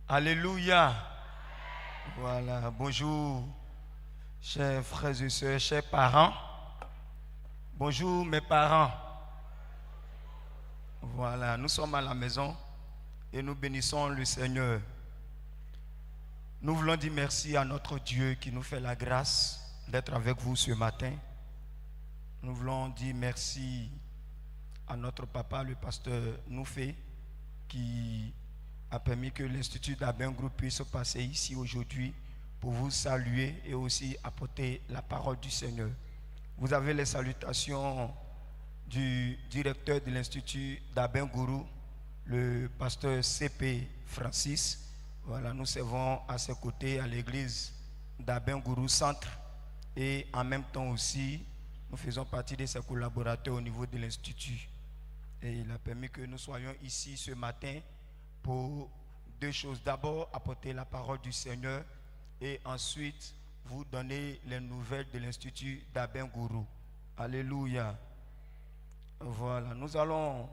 Alléluia. Voilà, bonjour, chers frères et sœurs, chers parents. Bonjour mes parents. Voilà, nous sommes à la maison et nous bénissons le Seigneur. Nous voulons dire merci à notre Dieu qui nous fait la grâce d'être avec vous ce matin. Nous voulons dire merci à notre papa, le pasteur Noufé, qui a permis que l'Institut d'Aben Group puisse passer ici aujourd'hui pour vous saluer et aussi apporter la parole du Seigneur. Vous avez les salutations du directeur de l'Institut d'Aben Guru, le pasteur C.P. Francis. Voilà, nous servons à ses côtés à l'église d'Aben Guru Centre et en même temps aussi, nous faisons partie de ses collaborateurs au niveau de l'Institut. Et il a permis que nous soyons ici ce matin pour deux choses. D'abord, apporter la parole du Seigneur et ensuite, vous donner les nouvelles de l'Institut d'Aben Guru. Alléluia. Voilà, nous allons,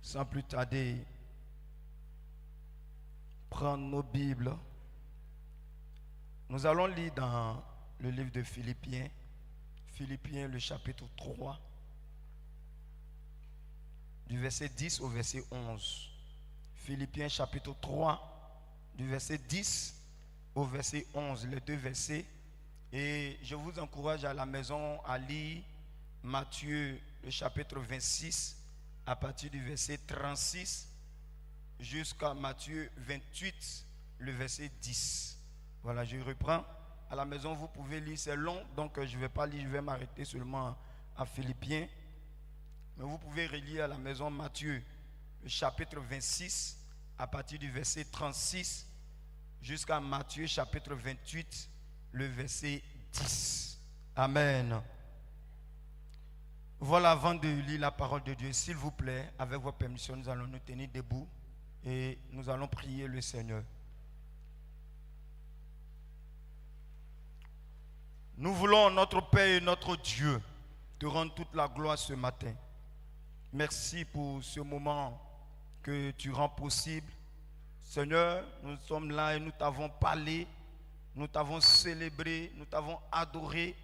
sans plus tarder, prendre nos Bibles. Nous allons lire dans le livre de Philippiens, Philippiens le chapitre 3, du verset 10 au verset 11. Philippiens chapitre 3, du verset 10 au verset 11, les deux versets. Et je vous encourage à la maison à lire Matthieu le chapitre 26 à partir du verset 36 jusqu'à Matthieu 28, le verset 10. Voilà, je reprends. À la maison, vous pouvez lire, c'est long, donc je ne vais pas lire, je vais m'arrêter seulement à Philippiens. Mais vous pouvez relire à la maison Matthieu, le chapitre 26, à partir du verset 36, jusqu'à Matthieu, chapitre 28, le verset 10. Amen. Voilà, avant de lire la parole de Dieu, s'il vous plaît, avec votre permission, nous allons nous tenir debout et nous allons prier le Seigneur. Nous voulons, notre Père et notre Dieu, te rendre toute la gloire ce matin. Merci pour ce moment que tu rends possible. Seigneur, nous sommes là et nous t'avons parlé, nous t'avons célébré, nous t'avons adoré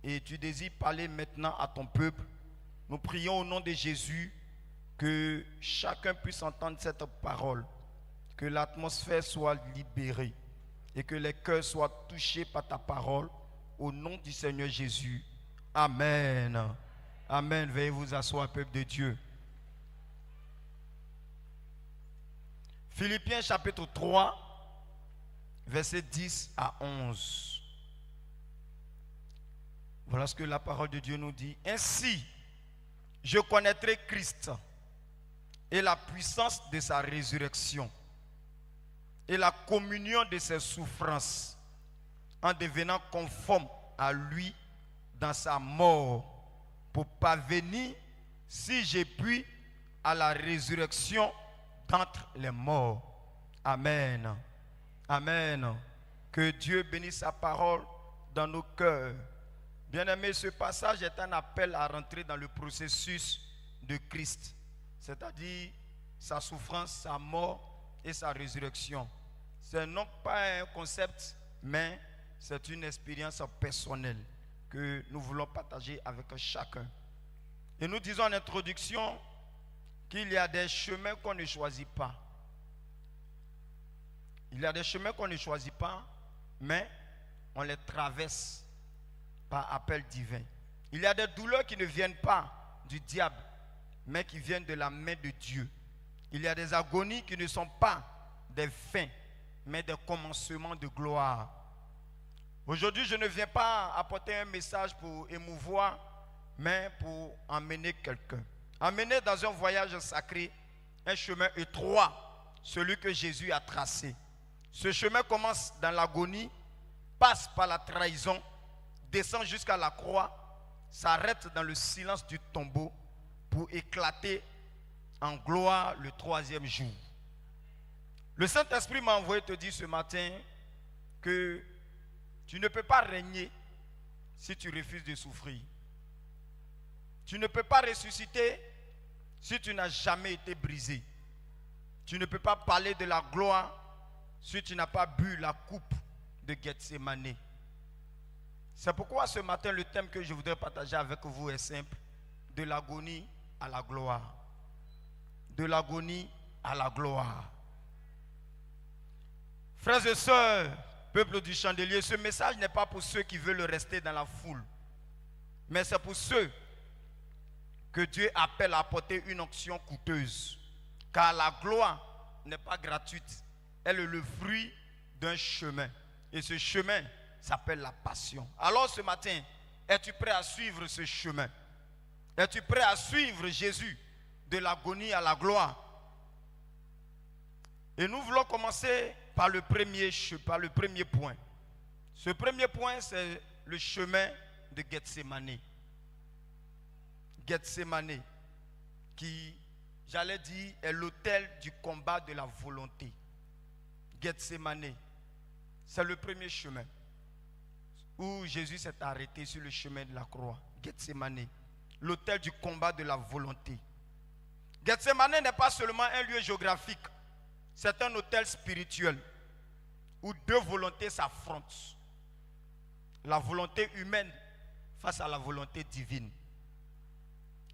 et tu désires parler maintenant à ton peuple. Nous prions au nom de Jésus que chacun puisse entendre cette parole, que l'atmosphère soit libérée et que les cœurs soient touchés par ta parole au nom du Seigneur Jésus. Amen. Amen. Veuillez vous asseoir, peuple de Dieu. Philippiens chapitre 3, versets 10 à 11. Voilà ce que la parole de Dieu nous dit. Ainsi, je connaîtrai Christ et la puissance de sa résurrection et la communion de ses souffrances en devenant conforme à lui dans sa mort pour parvenir, si j'ai pu, à la résurrection d'entre les morts. Amen. Amen. Que Dieu bénisse sa parole dans nos cœurs. Bien-aimés, ce passage est un appel à rentrer dans le processus de Christ, c'est-à-dire sa souffrance, sa mort et sa résurrection. Ce n'est pas un concept, mais c'est une expérience personnelle que nous voulons partager avec chacun. Et nous disons en introduction qu'il y a des chemins qu'on ne choisit pas. Il y a des chemins qu'on ne choisit pas, mais on les traverse par appel divin. Il y a des douleurs qui ne viennent pas du diable, mais qui viennent de la main de Dieu. Il y a des agonies qui ne sont pas des fins, mais des commencements de gloire. Aujourd'hui, je ne viens pas apporter un message pour émouvoir, mais pour emmener quelqu'un. Emmener dans un voyage sacré, un chemin étroit, celui que Jésus a tracé. Ce chemin commence dans l'agonie, passe par la trahison, descend jusqu'à la croix, s'arrête dans le silence du tombeau pour éclater en gloire le troisième jour. Le Saint-Esprit m'a envoyé te dire ce matin que tu ne peux pas régner si tu refuses de souffrir. Tu ne peux pas ressusciter si tu n'as jamais été brisé. Tu ne peux pas parler de la gloire si tu n'as pas bu la coupe de Gethsémané. C'est pourquoi ce matin, le thème que je voudrais partager avec vous est simple. De l'agonie à la gloire. De l'agonie à la gloire. Frères et sœurs, peuple du chandelier, ce message n'est pas pour ceux qui veulent rester dans la foule, mais c'est pour ceux que Dieu appelle à apporter une onction coûteuse. Car la gloire n'est pas gratuite, elle est le fruit d'un chemin. Et ce chemin s'appelle la passion. Alors ce matin, es-tu prêt à suivre ce chemin? Es-tu prêt à suivre Jésus de l'agonie à la gloire? Et nous voulons commencer par le premier point. Ce premier point, c'est le chemin de Gethsémané. Gethsémané, qui, j'allais dire, est l'autel du combat de la volonté. Gethsémané, c'est le premier chemin où Jésus s'est arrêté sur le chemin de la croix. Gethsémané, l'autel du combat de la volonté. Gethsémané n'est pas seulement un lieu géographique, c'est un autel spirituel où deux volontés s'affrontent. La volonté humaine face à la volonté divine.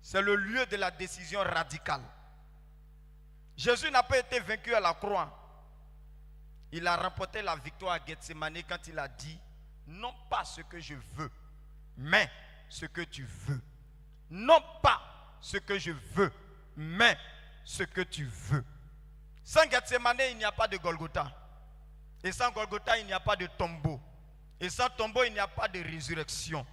C'est le lieu de la décision radicale. Jésus n'a pas été vaincu à la croix. Il a remporté la victoire à Gethsémané quand il a dit « Non pas ce que je veux, mais ce que tu veux. Non pas ce que je veux, mais ce que tu veux. » Sans Gethsémané, il n'y a pas de Golgotha. Et sans Golgotha, il n'y a pas de tombeau. Et sans tombeau, il n'y a pas de résurrection.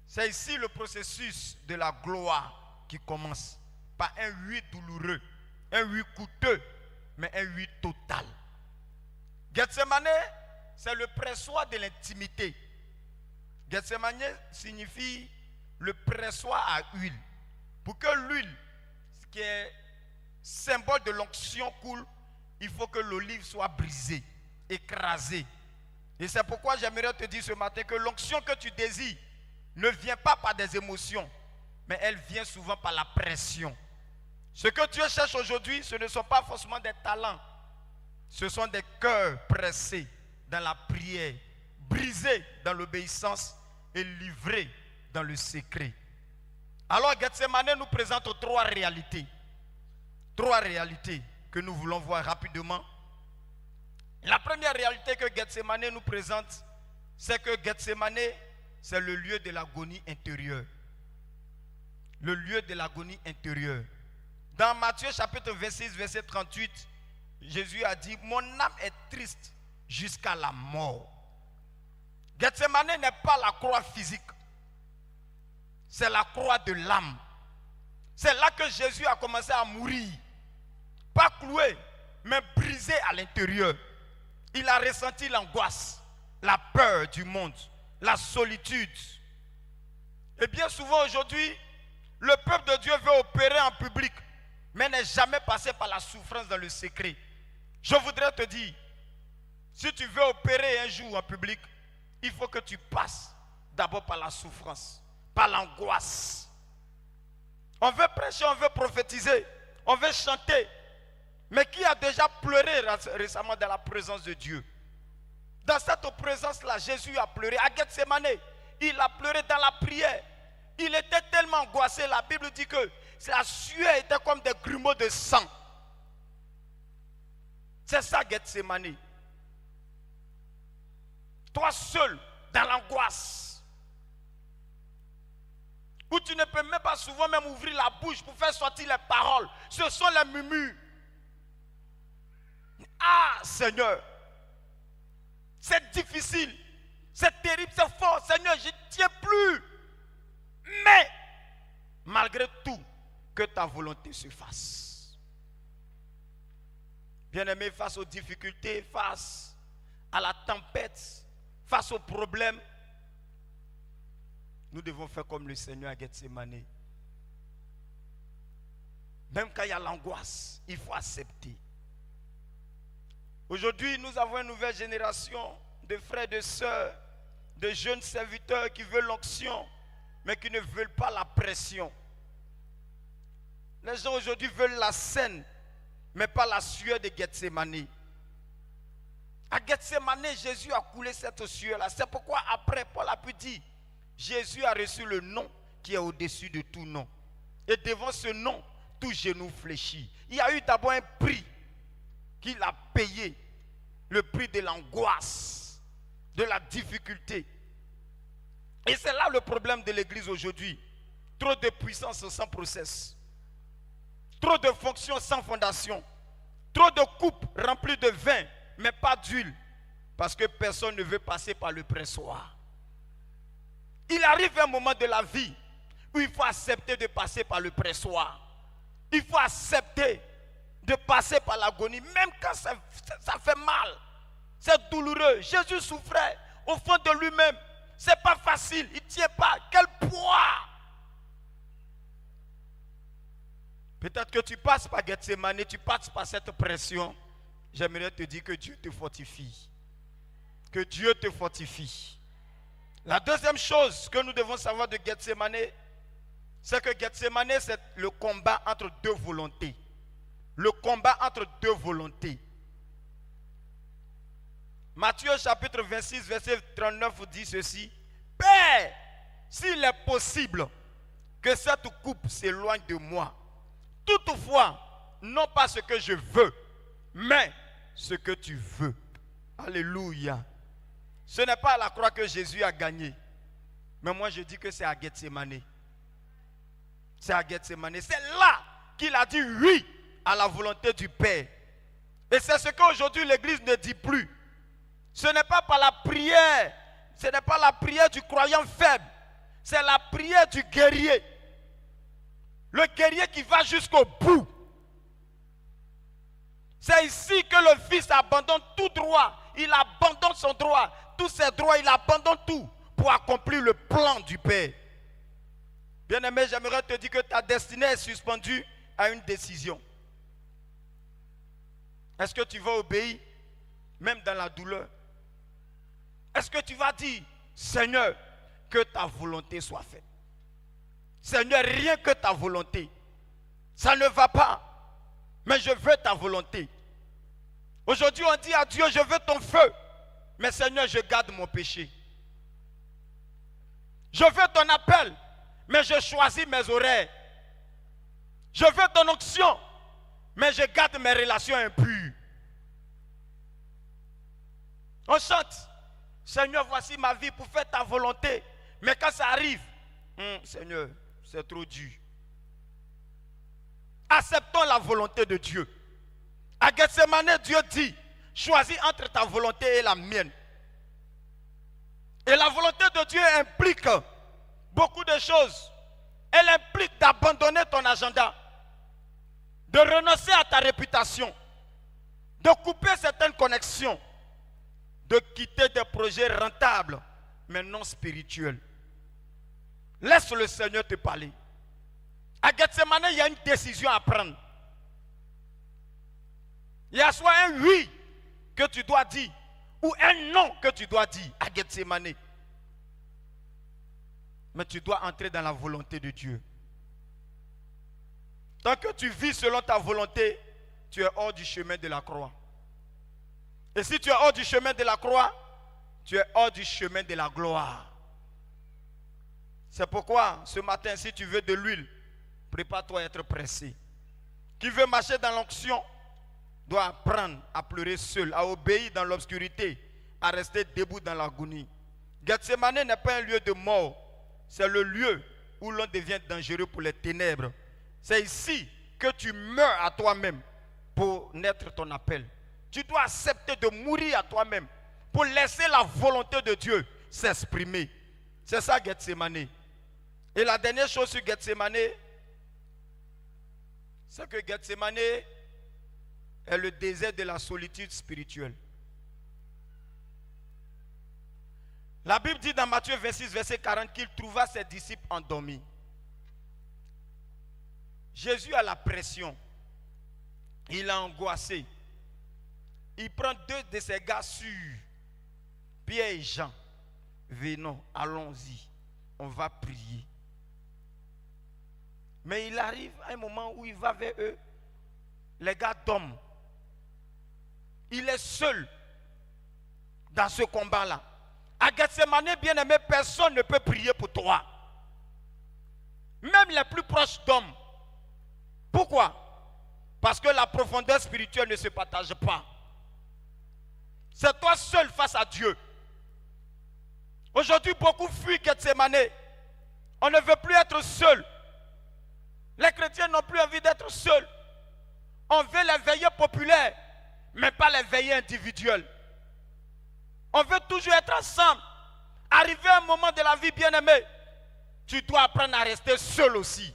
C'est ici le processus de la gloire qui commence par un oui douloureux, un oui coûteux, mais un oui total. Gethsémané, c'est le pressoir de l'intimité. Gethsémané signifie le pressoir à huile. Pour que l'huile, qui est symbole de l'onction, coule, il faut que l'olive soit brisée, écrasée. Et c'est pourquoi j'aimerais te dire ce matin que l'onction que tu désires ne vient pas par des émotions, mais elle vient souvent par la pression. Ce que Dieu cherche aujourd'hui, ce ne sont pas forcément des talents. Ce sont des cœurs pressés dans la prière, brisés dans l'obéissance et livrés dans le secret. Alors Gethsémané nous présente trois réalités. Trois réalités que nous voulons voir rapidement. La première réalité que Gethsémané nous présente, c'est que Gethsémané, c'est le lieu de l'agonie intérieure. Le lieu de l'agonie intérieure. Dans Matthieu chapitre 26, verset 38, Jésus a dit, mon âme est triste jusqu'à la mort. Gethsémané n'est pas la croix physique. C'est la croix de l'âme. C'est là que Jésus a commencé à mourir. Pas cloué, mais brisé à l'intérieur. Il a ressenti l'angoisse, la peur du monde, la solitude. Et bien souvent aujourd'hui, le peuple de Dieu veut opérer en public, mais n'est jamais passé par la souffrance dans le secret. Je voudrais te dire, si tu veux opérer un jour en public, il faut que tu passes d'abord par la souffrance, par l'angoisse. On veut prêcher, on veut prophétiser, on veut chanter. Mais qui a déjà pleuré récemment dans la présence de Dieu? Dans cette présence-là, Jésus a pleuré. À Gethsémané, il a pleuré dans la prière. Il était tellement angoissé, la Bible dit que la sueur était comme des grumeaux de sang. C'est ça Gethsémané. Toi seul, dans l'angoisse. Où tu ne peux même pas souvent même ouvrir la bouche pour faire sortir les paroles. Ce sont les murmures. Ah Seigneur, c'est difficile, c'est terrible, c'est fort. Seigneur, je ne tiens plus. Mais, malgré tout, que ta volonté se fasse. Bien-aimé, face aux difficultés, face à la tempête, face aux problèmes, nous devons faire comme le Seigneur à Gethsémané. Même quand il y a l'angoisse, il faut accepter. Aujourd'hui, nous avons une nouvelle génération de frères et de sœurs, de jeunes serviteurs qui veulent l'onction, mais qui ne veulent pas la pression. Les gens aujourd'hui veulent la scène, mais pas la sueur de Gethsémané. À Gethsemane, Jésus a coulé cette sueur-là. C'est pourquoi après, Paul a pu dire, Jésus a reçu le nom qui est au-dessus de tout nom. Et devant ce nom, tout genou fléchit. Il y a eu d'abord un prix qu'il a payé. Le prix de l'angoisse, de la difficulté. Et c'est là le problème de l'église aujourd'hui. Trop de puissance sans process. Trop de fonctions sans fondation. Trop de coupes remplies de vin, mais pas d'huile. Parce que personne ne veut passer par le pressoir. Il arrive un moment de la vie où il faut accepter de passer par le pressoir. Il faut accepter de passer par l'agonie, même quand ça fait mal. C'est douloureux. Jésus souffrait au fond de lui-même. C'est pas facile. Il ne tient pas. Quel poids! Peut-être que tu passes par Gethsemane, tu passes par cette pression. J'aimerais te dire que Dieu te fortifie. Que Dieu te fortifie. La deuxième chose que nous devons savoir de Gethsemane, c'est que Gethsemane, c'est le combat entre deux volontés. Le combat entre deux volontés. Matthieu chapitre 26, verset 39 dit ceci. Père, s'il est possible que cette coupe s'éloigne de moi, toutefois, non pas ce que je veux, mais ce que tu veux. Alléluia. Ce n'est pas à la croix que Jésus a gagné. Mais moi je dis que c'est à Gethsemane. C'est à Gethsemane. C'est là qu'il a dit oui à la volonté du Père. Et c'est ce qu'aujourd'hui l'Église ne dit plus. Ce n'est pas par la prière. Ce n'est pas la prière du croyant faible. C'est la prière du guerrier. Le guerrier qui va jusqu'au bout. C'est ici que le Fils abandonne tout droit. Il abandonne son droit. Tous ses droits, il abandonne tout pour accomplir le plan du Père. Bien-aimé, j'aimerais te dire que ta destinée est suspendue à une décision. Est-ce que tu vas obéir, même dans la douleur? Est-ce que tu vas dire, Seigneur, que ta volonté soit faite? Seigneur, rien que ta volonté. Ça ne va pas, mais je veux ta volonté. Aujourd'hui, on dit à Dieu, je veux ton feu. Mais Seigneur, je garde mon péché. Je veux ton appel, mais je choisis mes horaires. Je veux ton onction, mais je garde mes relations impures. On chante, Seigneur, voici ma vie pour faire ta volonté. Mais quand ça arrive, Seigneur, c'est trop dur. Acceptons la volonté de Dieu. À Gethsemane, Dieu dit, choisis entre ta volonté et la mienne. Et la volonté de Dieu implique beaucoup de choses. Elle implique d'abandonner ton agenda, de renoncer à ta réputation, de couper certaines connexions, de quitter des projets rentables, mais non spirituels. Laisse le Seigneur te parler. À Gethsemane, il y a une décision à prendre. Il y a soit un oui que tu dois dire, ou un non que tu dois dire à Gethsemane. Mais tu dois entrer dans la volonté de Dieu. Tant que tu vis selon ta volonté, tu es hors du chemin de la croix. Et si tu es hors du chemin de la croix, tu es hors du chemin de la gloire. C'est pourquoi ce matin, si tu veux de l'huile, prépare-toi à être pressé. Qui veut marcher dans l'onction doit apprendre à pleurer seul, à obéir dans l'obscurité, à rester debout dans l'agonie. Gethsemane n'est pas un lieu de mort, c'est le lieu où l'on devient dangereux pour les ténèbres. C'est ici que tu meurs à toi-même pour naître ton appel. Tu dois accepter de mourir à toi-même pour laisser la volonté de Dieu s'exprimer. C'est ça Gethsemane. Et la dernière chose sur Gethsemane, c'est que Gethsemane est le désert de la solitude spirituelle. La Bible dit dans Matthieu 26, verset 40 qu'il trouva ses disciples endormis. Jésus a la pression. Il a angoissé. Il prend deux de ses gars sûrs, Pierre et Jean. Venons, allons-y, on va prier. Mais il arrive à un moment où il va vers eux. Les gars dorment. Il est seul. dans ce combat-là. À Gethsemane, bien-aimé, personne ne peut prier pour toi. Même les plus proches d'hommes. Pourquoi? Parce que la profondeur spirituelle ne se partage pas. C'est toi seul face à Dieu. Aujourd'hui, beaucoup fuient Gethsemane. On ne veut plus être seul. Les chrétiens n'ont plus envie d'être seuls. On veut les veillées populaires, mais pas les veillées individuelles. On veut toujours être ensemble. Arrivé à un moment de la vie, bien-aimé, tu dois apprendre à rester seul aussi.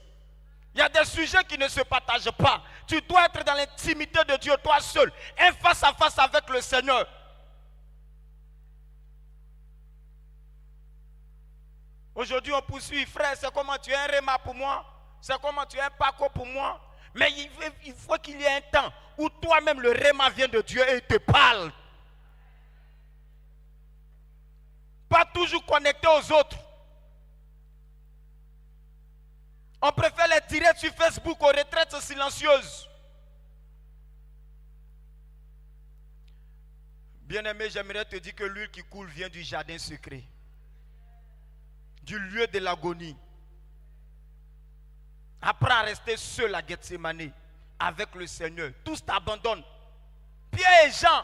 Il y a des sujets qui ne se partagent pas. Tu dois être dans l'intimité de Dieu, toi seul, et face à face avec le Seigneur. Aujourd'hui, on poursuit, frère, c'est comment tu es un Réma pour moi, c'est comment tu es un Paco pour moi. Mais il faut qu'il y ait un temps où toi-même le Réma vient de Dieu et il te parle. Pas toujours connecté aux autres. On préfère les tirer sur Facebook aux retraites silencieuses. Bien-aimé, j'aimerais te dire que l'huile qui coule vient du jardin secret, du lieu de l'agonie. Apprends à rester seul à Gethsemane avec le Seigneur. Tous t'abandonnent. Pierre et Jean,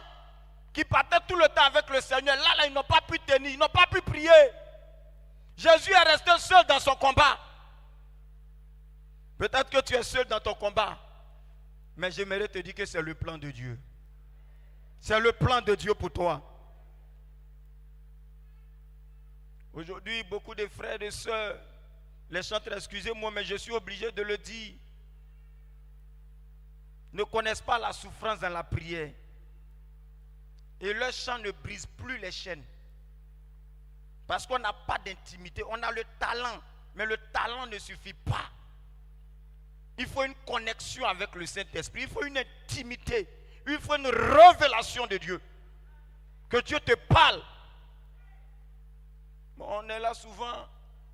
qui partaient tout le temps avec le Seigneur, là, ils n'ont pas pu tenir, ils n'ont pas pu prier. Jésus est resté seul dans son combat. Peut-être que tu es seul dans ton combat, mais j'aimerais te dire que c'est le plan de Dieu. C'est le plan de Dieu pour toi. Aujourd'hui, beaucoup de frères et de sœurs, les chantres, excusez-moi, mais je suis obligé de le dire, ne connaissent pas la souffrance dans la prière. Et leur chant ne brise plus les chaînes. Parce qu'on n'a pas d'intimité. On a le talent, mais le talent ne suffit pas. Il faut une connexion avec le Saint-Esprit. Il faut une intimité. Il faut une révélation de Dieu. Que Dieu te parle. Bon, on est là souvent,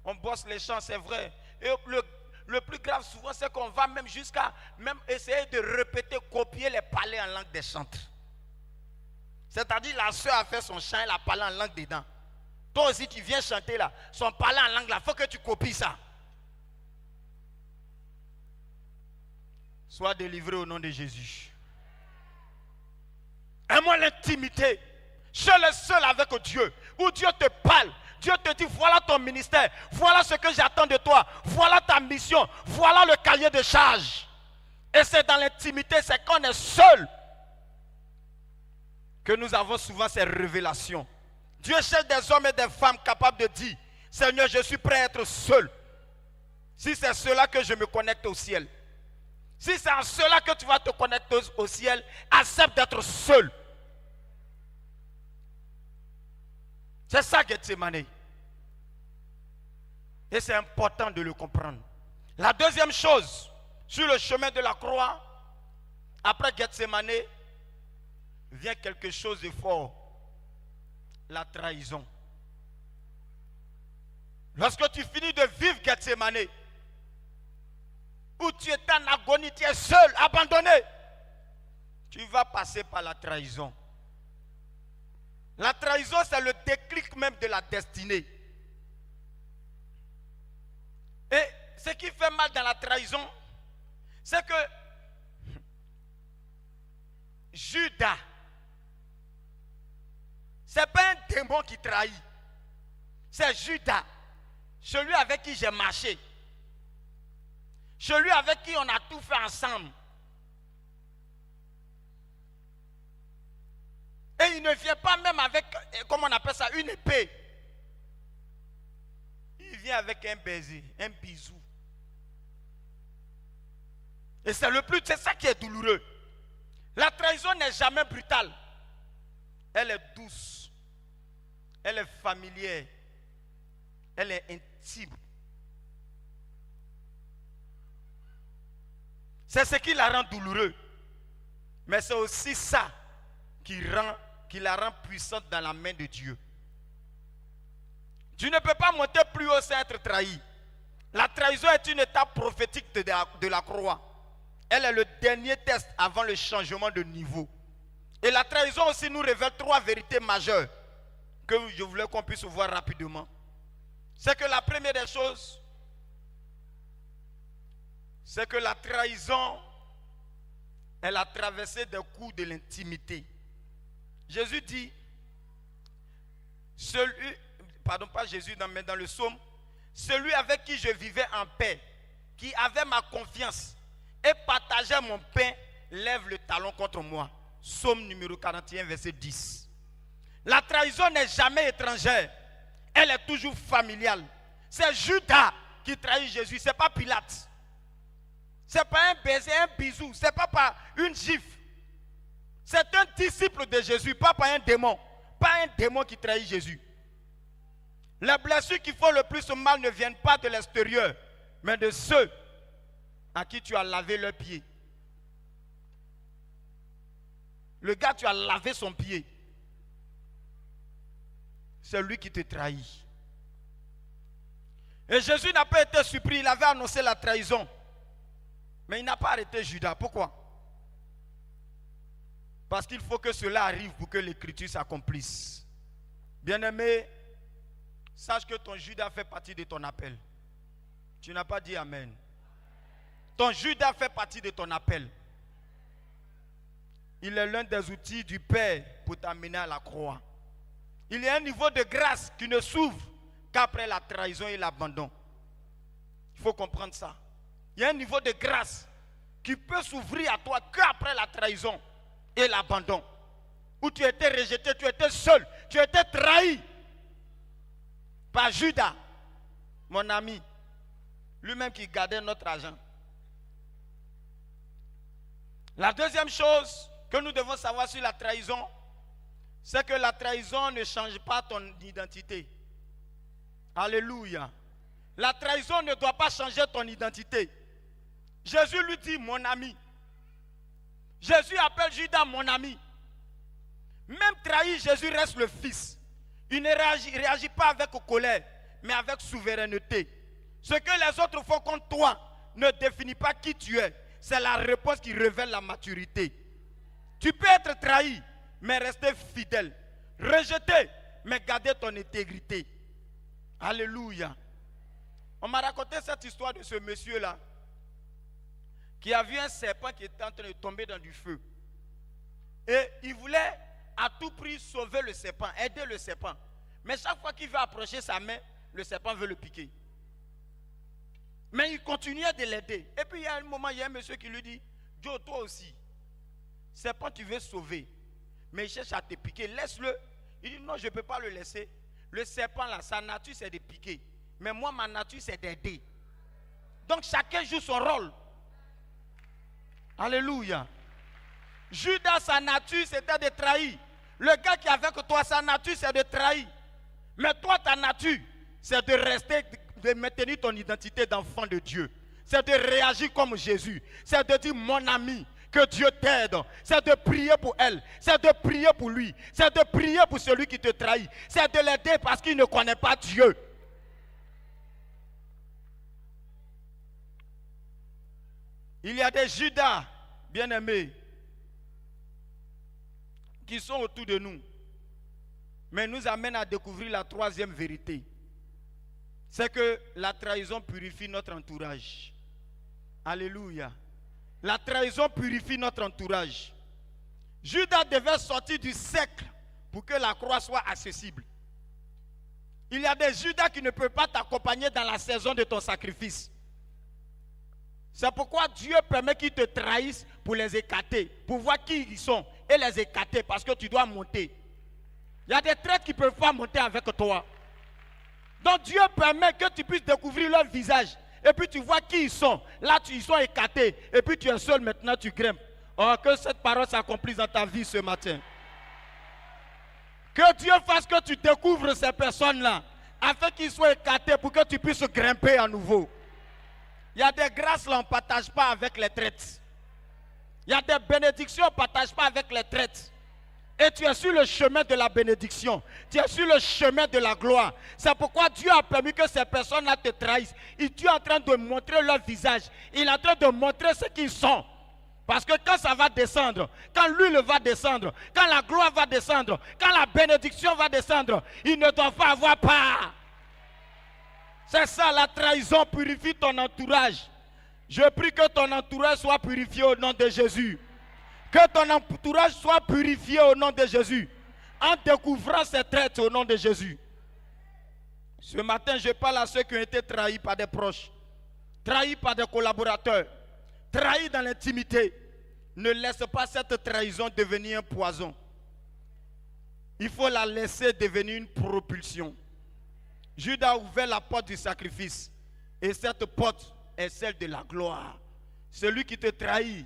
on bosse les chants, c'est vrai. Et le plus grave souvent, c'est qu'on va même jusqu'à même essayer de répéter, copier les palais en langue des chantres. C'est-à-dire la soeur a fait son chant, elle a parlé en langue dedans. Toi aussi tu viens chanter là, son parler en langue là, il faut que tu copies ça. Sois délivré au nom de Jésus. Aime-moi l'intimité. Seul et seul avec Dieu. Où Dieu te parle. Dieu te dit, voilà ton ministère. Voilà ce que j'attends de toi. Voilà ta mission. Voilà le cahier de charge. Et c'est dans l'intimité, c'est quand on est seul que nous avons souvent ces révélations. Dieu cherche des hommes et des femmes capables de dire, Seigneur, je suis prêt à être seul. Si c'est cela que je me connecte au ciel. Si c'est en cela que tu vas te connecter au ciel, accepte d'être seul. C'est ça Gethsemane. Et c'est important de le comprendre. La deuxième chose, sur le chemin de la croix, après Gethsemane, vient quelque chose de fort. La trahison. Lorsque tu finis de vivre Gethsemane, où tu es en agonie, tu es seul, abandonné, tu vas passer par la trahison. La trahison, c'est le déclic même de la destinée. Et ce qui fait mal dans la trahison, c'est que Judas, ce n'est pas un démon qui trahit. C'est Judas, celui avec qui j'ai marché. Celui avec qui on a tout fait ensemble. Et il ne vient pas même avec, comment on appelle ça, une épée. Il vient avec un baiser, un bisou. Et c'est ça qui est douloureux. La trahison n'est jamais brutale. Elle est douce. Elle est familière. Elle est intime. C'est ce qui la rend douloureuse. Mais c'est aussi ça qui la rend puissante dans la main de Dieu. Tu ne peux pas monter plus haut sans être trahi. La trahison est une étape prophétique de la croix. Elle est le dernier test avant le changement de niveau. Et la trahison aussi nous révèle trois vérités majeures. que je voulais qu'on puisse voir rapidement, c'est que la première des choses, c'est que la trahison, elle a traversé des coups de l'intimité. Jésus dit, pas Jésus, mais dans le psaume, celui avec qui je vivais en paix, qui avait ma confiance et partageait mon pain, lève le talon contre moi. Psaume numéro 41, verset 10. La trahison n'est jamais étrangère, elle est toujours familiale. C'est Judas qui trahit Jésus, ce n'est pas Pilate. Ce n'est pas un baiser, un bisou, ce n'est pas par une gifle. C'est un disciple de Jésus, pas par un démon. Pas un démon qui trahit Jésus. Les blessures qui font le plus mal ne viennent pas de l'extérieur, mais de ceux à qui tu as lavé leurs pieds. Le gars, tu as lavé son pied. C'est lui qui te trahit. Et Jésus n'a pas été surpris, il avait annoncé la trahison. Mais il n'a pas arrêté Judas. Pourquoi? Parce qu'il faut que cela arrive pour que l'écriture s'accomplisse. Bien-aimé, sache que ton Judas fait partie de ton appel. Tu n'as pas dit Amen. Ton Judas fait partie de ton appel. Il est l'un des outils du Père pour t'amener à la croix. Il y a un niveau de grâce qui ne s'ouvre qu'après la trahison et l'abandon. Il faut comprendre ça. Il y a un niveau de grâce qui peut s'ouvrir à toi qu'après la trahison et l'abandon. Où tu étais rejeté, tu étais seul, tu étais trahi par Judas, mon ami, lui-même qui gardait notre argent. La deuxième chose que nous devons savoir sur la trahison, c'est que la trahison ne change pas ton identité. Alléluia. La trahison ne doit pas changer ton identité. Jésus lui dit mon ami. Jésus appelle Judas mon ami. Même trahi, Jésus reste le fils. Il ne réagit pas avec colère, mais avec souveraineté. Ce que les autres font contre toi ne définit pas qui tu es. C'est la réponse qui révèle la maturité. Tu peux être trahi, mais rester fidèle. Rejeté, mais garder ton intégrité. Alléluia. On m'a raconté cette histoire de ce monsieur-là qui a vu un serpent qui était en train de tomber dans du feu. Et il voulait à tout prix sauver le serpent, aider le serpent. Mais chaque fois qu'il veut approcher sa main, le serpent veut le piquer. Mais il continuait de l'aider. Et puis il y a un moment, il y a un monsieur qui lui dit, Joe, toi aussi, serpent tu veux sauver, mais il cherche à te piquer, laisse-le. Il dit non, je ne peux pas le laisser. Le serpent là, sa nature c'est de piquer. Mais moi, ma nature c'est d'aider. Donc chacun joue son rôle. Alléluia. Judas, sa nature c'était de trahir. Le gars qui est avec toi, sa nature c'est de trahir. Mais toi, ta nature, c'est de rester, de maintenir ton identité d'enfant de Dieu. C'est de réagir comme Jésus. C'est de dire mon ami, que Dieu t'aide. C'est de prier pour elle. C'est de prier pour lui. C'est de prier pour celui qui te trahit. C'est de l'aider parce qu'il ne connaît pas Dieu. Il y a des Judas, bien-aimés, qui sont autour de nous, mais nous amènent à découvrir la troisième vérité. C'est que la trahison purifie notre entourage. Alléluia. La trahison purifie notre entourage. Judas devait sortir du cercle pour que la croix soit accessible. Il y a des Judas qui ne peuvent pas t'accompagner dans la saison de ton sacrifice. C'est pourquoi Dieu permet qu'ils te trahissent pour les écarter, pour voir qui ils sont et les écarter parce que tu dois monter. Il y a des traîtres qui ne peuvent pas monter avec toi. Donc Dieu permet que tu puisses découvrir leur visage. Et puis tu vois qui ils sont. Là, ils sont écartés. Et puis tu es seul, maintenant tu grimpes. Oh, que cette parole s'accomplisse dans ta vie ce matin. Que Dieu fasse que tu découvres ces personnes-là, afin qu'ils soient écartés pour que tu puisses grimper à nouveau. Il y a des grâces là, on ne partage pas avec les traites. Il y a des bénédictions, on ne partage pas avec les traites. Et tu es sur le chemin de la bénédiction. Tu es sur le chemin de la gloire. C'est pourquoi Dieu a permis que ces personnes-là te trahissent. Et Dieu est en train de montrer leur visage. Il est en train de montrer ce qu'ils sont. Parce que quand ça va descendre, quand l'huile va descendre, quand la gloire va descendre, quand la bénédiction va descendre, ils ne doivent pas avoir part. C'est ça, la trahison purifie ton entourage. Je prie que ton entourage soit purifié au nom de Jésus. Que ton entourage soit purifié au nom de Jésus. En découvrant ces traîtres au nom de Jésus. Ce matin, je parle à ceux qui ont été trahis par des proches, trahis par des collaborateurs, trahis dans l'intimité. Ne laisse pas cette trahison devenir un poison. Il faut la laisser devenir une propulsion. Judas a ouvert la porte du sacrifice. Et cette porte est celle de la gloire. Celui qui te trahit,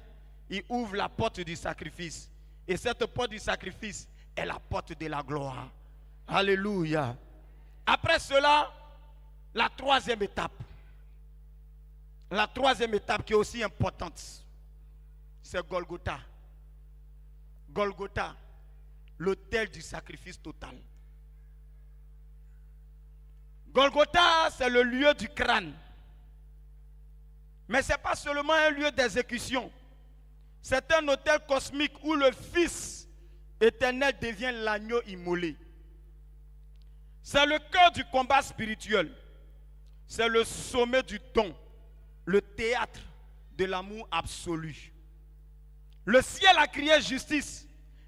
il ouvre la porte du sacrifice. Et cette porte du sacrifice est la porte de la gloire. Alléluia. Après cela, la troisième étape. La troisième étape qui est aussi importante, c'est Golgotha. Golgotha, l'autel du sacrifice total. Golgotha, c'est le lieu du crâne. Mais ce n'est pas seulement un lieu d'exécution. C'est un autel cosmique où le Fils éternel devient l'agneau immolé. C'est le cœur du combat spirituel. C'est le sommet du don, le théâtre de l'amour absolu. Le ciel a crié justice.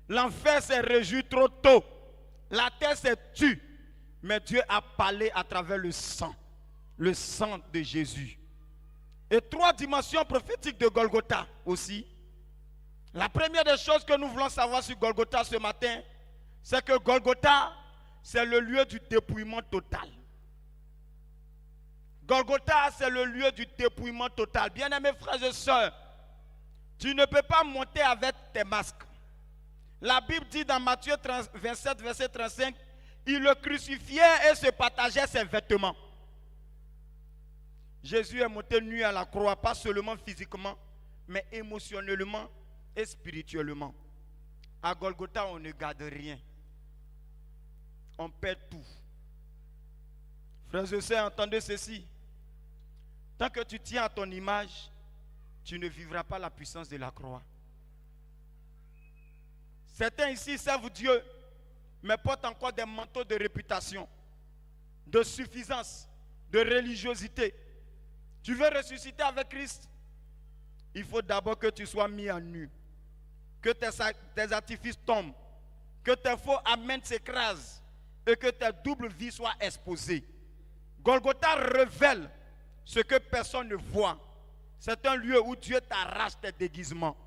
L'enfer s'est réjoui trop tôt. La terre s'est tue. Mais Dieu a parlé à travers le sang de Jésus. Et trois dimensions prophétiques de Golgotha aussi. La première des choses que nous voulons savoir sur Golgotha ce matin, c'est que Golgotha, c'est le lieu du dépouillement total. Golgotha, c'est le lieu du dépouillement total. Bien-aimés frères et sœurs, tu ne peux pas monter avec tes masques. La Bible dit dans Matthieu 27, verset 35, il le crucifiait et se partageait ses vêtements. Jésus est monté nu à la croix, pas seulement physiquement, mais émotionnellement et spirituellement. À Golgotha, on ne garde rien. On perd tout. Frères et sœurs, entendez ceci. Tant que tu tiens à ton image, tu ne vivras pas la puissance de la croix. Certains ici servent Dieu, mais portent encore des manteaux de réputation, de suffisance, de religiosité. Tu veux ressusciter avec Christ? Il faut d'abord que tu sois mis à nu, que tes artifices tombent, que tes faux amens s'écrasent et que ta double vie soit exposée. Golgotha révèle ce que personne ne voit. C'est un lieu où Dieu t'arrache tes déguisements.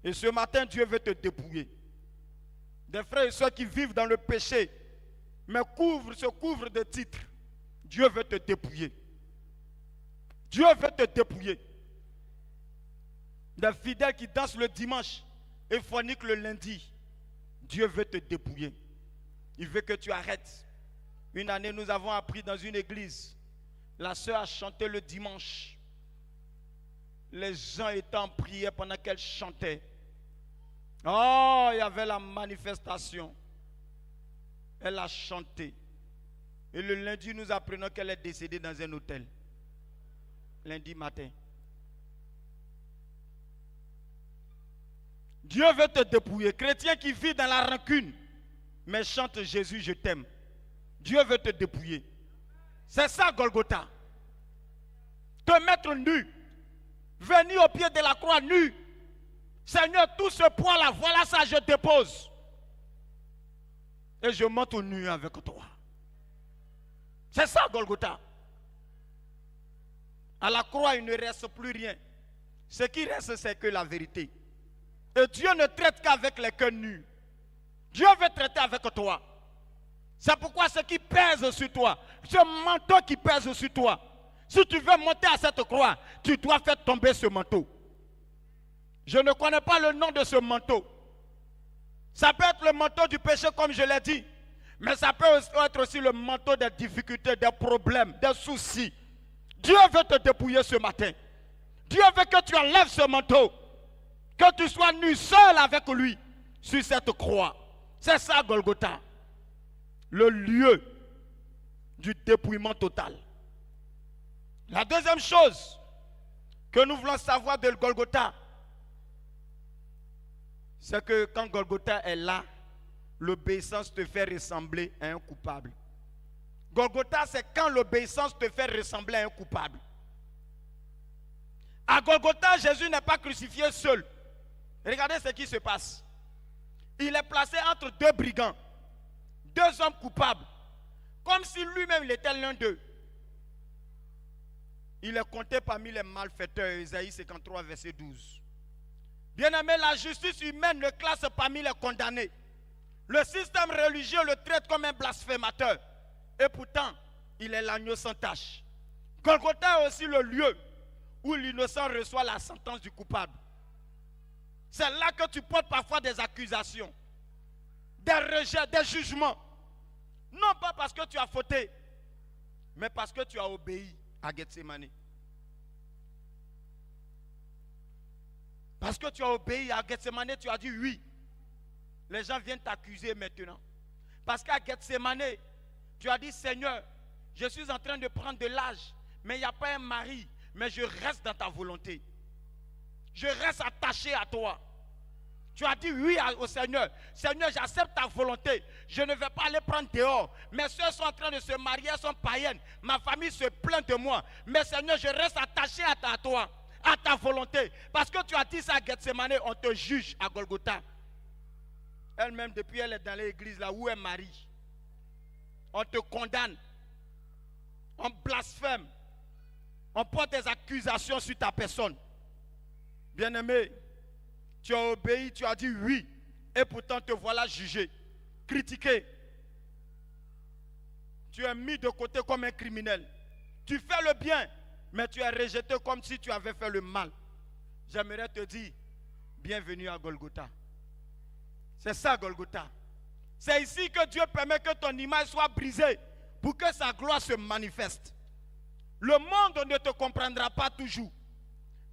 Et ce matin, Dieu veut te dépouiller. Des frères et sœurs qui vivent dans le péché, mais se couvrent de titres. Dieu veut te dépouiller. Dieu veut te dépouiller. Des fidèles qui dansent le dimanche et forniquent le lundi. Dieu veut te dépouiller. Il veut que tu arrêtes. Une année, nous avons appris dans une église. La sœur a chanté le dimanche. Les gens étaient en prière pendant qu'elle chantait. Oh, il y avait la manifestation. Elle a chanté. Et le lundi, nous apprenons qu'elle est décédée dans un hôtel. Lundi matin. Dieu veut te dépouiller. Chrétien qui vit dans la rancune, mais chante Jésus, je t'aime. Dieu veut te dépouiller. C'est ça Golgotha. Te mettre nu. Venir au pied de la croix nu. Seigneur, tout ce poids-là, voilà ça, je dépose. Et je monte nu avec toi. C'est ça Golgotha. À la croix, il ne reste plus rien. Ce qui reste, c'est que la vérité. Et Dieu ne traite qu'avec les cœurs nus. Dieu veut traiter avec toi. C'est pourquoi ce qui pèse sur toi, ce manteau qui pèse sur toi, si tu veux monter à cette croix, tu dois faire tomber ce manteau. Je ne connais pas le nom de ce manteau. Ça peut être le manteau du péché comme je l'ai dit, mais ça peut être aussi le manteau des difficultés, des problèmes, des soucis. Dieu veut te dépouiller ce matin. Dieu veut que tu enlèves ce manteau, que tu sois nu seul avec lui sur cette croix. C'est ça Golgotha, le lieu du dépouillement total. La deuxième chose que nous voulons savoir de Golgotha, c'est que quand Golgotha est là, l'obéissance te fait ressembler à un coupable. Golgotha, c'est quand l'obéissance te fait ressembler à un coupable. À Golgotha, Jésus n'est pas crucifié seul. Regardez ce qui se passe. Il est placé entre deux brigands, deux hommes coupables, comme si lui-même il était l'un d'eux. Il est compté parmi les malfaiteurs, Isaïe 53, verset 12. Bien-aimé, la justice humaine le classe parmi les condamnés. Le système religieux le traite comme un blasphémateur. Et pourtant, il est l'agneau sans tache. Golgotha est aussi le lieu où l'innocent reçoit la sentence du coupable. C'est là que tu portes parfois des accusations, des rejets, des jugements. Non pas parce que tu as fauté, mais parce que tu as obéi à Gethsemane. Parce que tu as obéi à Gethsemane, tu as dit oui. Les gens viennent t'accuser maintenant. Parce qu'à Gethsemane, tu as dit Seigneur, je suis en train de prendre de l'âge, mais il n'y a pas un mari, mais je reste dans ta volonté. Je reste attaché à toi. Tu as dit oui au Seigneur. Seigneur, j'accepte ta volonté. Je ne vais pas aller prendre dehors. Mes soeurs sont en train de se marier, elles sont païennes. Ma famille se plaint de moi. Mais Seigneur, je reste attaché à toi, à ta volonté. Parce que tu as dit ça à Gethsemane, on te juge à Golgotha. Elle-même, depuis elle est dans l'église là où elle marie. On te condamne. On blasphème. On porte des accusations sur ta personne. Bien-aimé, tu as obéi, tu as dit oui. Et pourtant te voilà jugé, critiqué. Tu es mis de côté comme un criminel. Tu fais le bien, mais tu es rejeté comme si tu avais fait le mal. J'aimerais te dire, bienvenue à Golgotha. C'est ça Golgotha. C'est ici que Dieu permet que ton image soit brisée pour que sa gloire se manifeste. Le monde ne te comprendra pas toujours.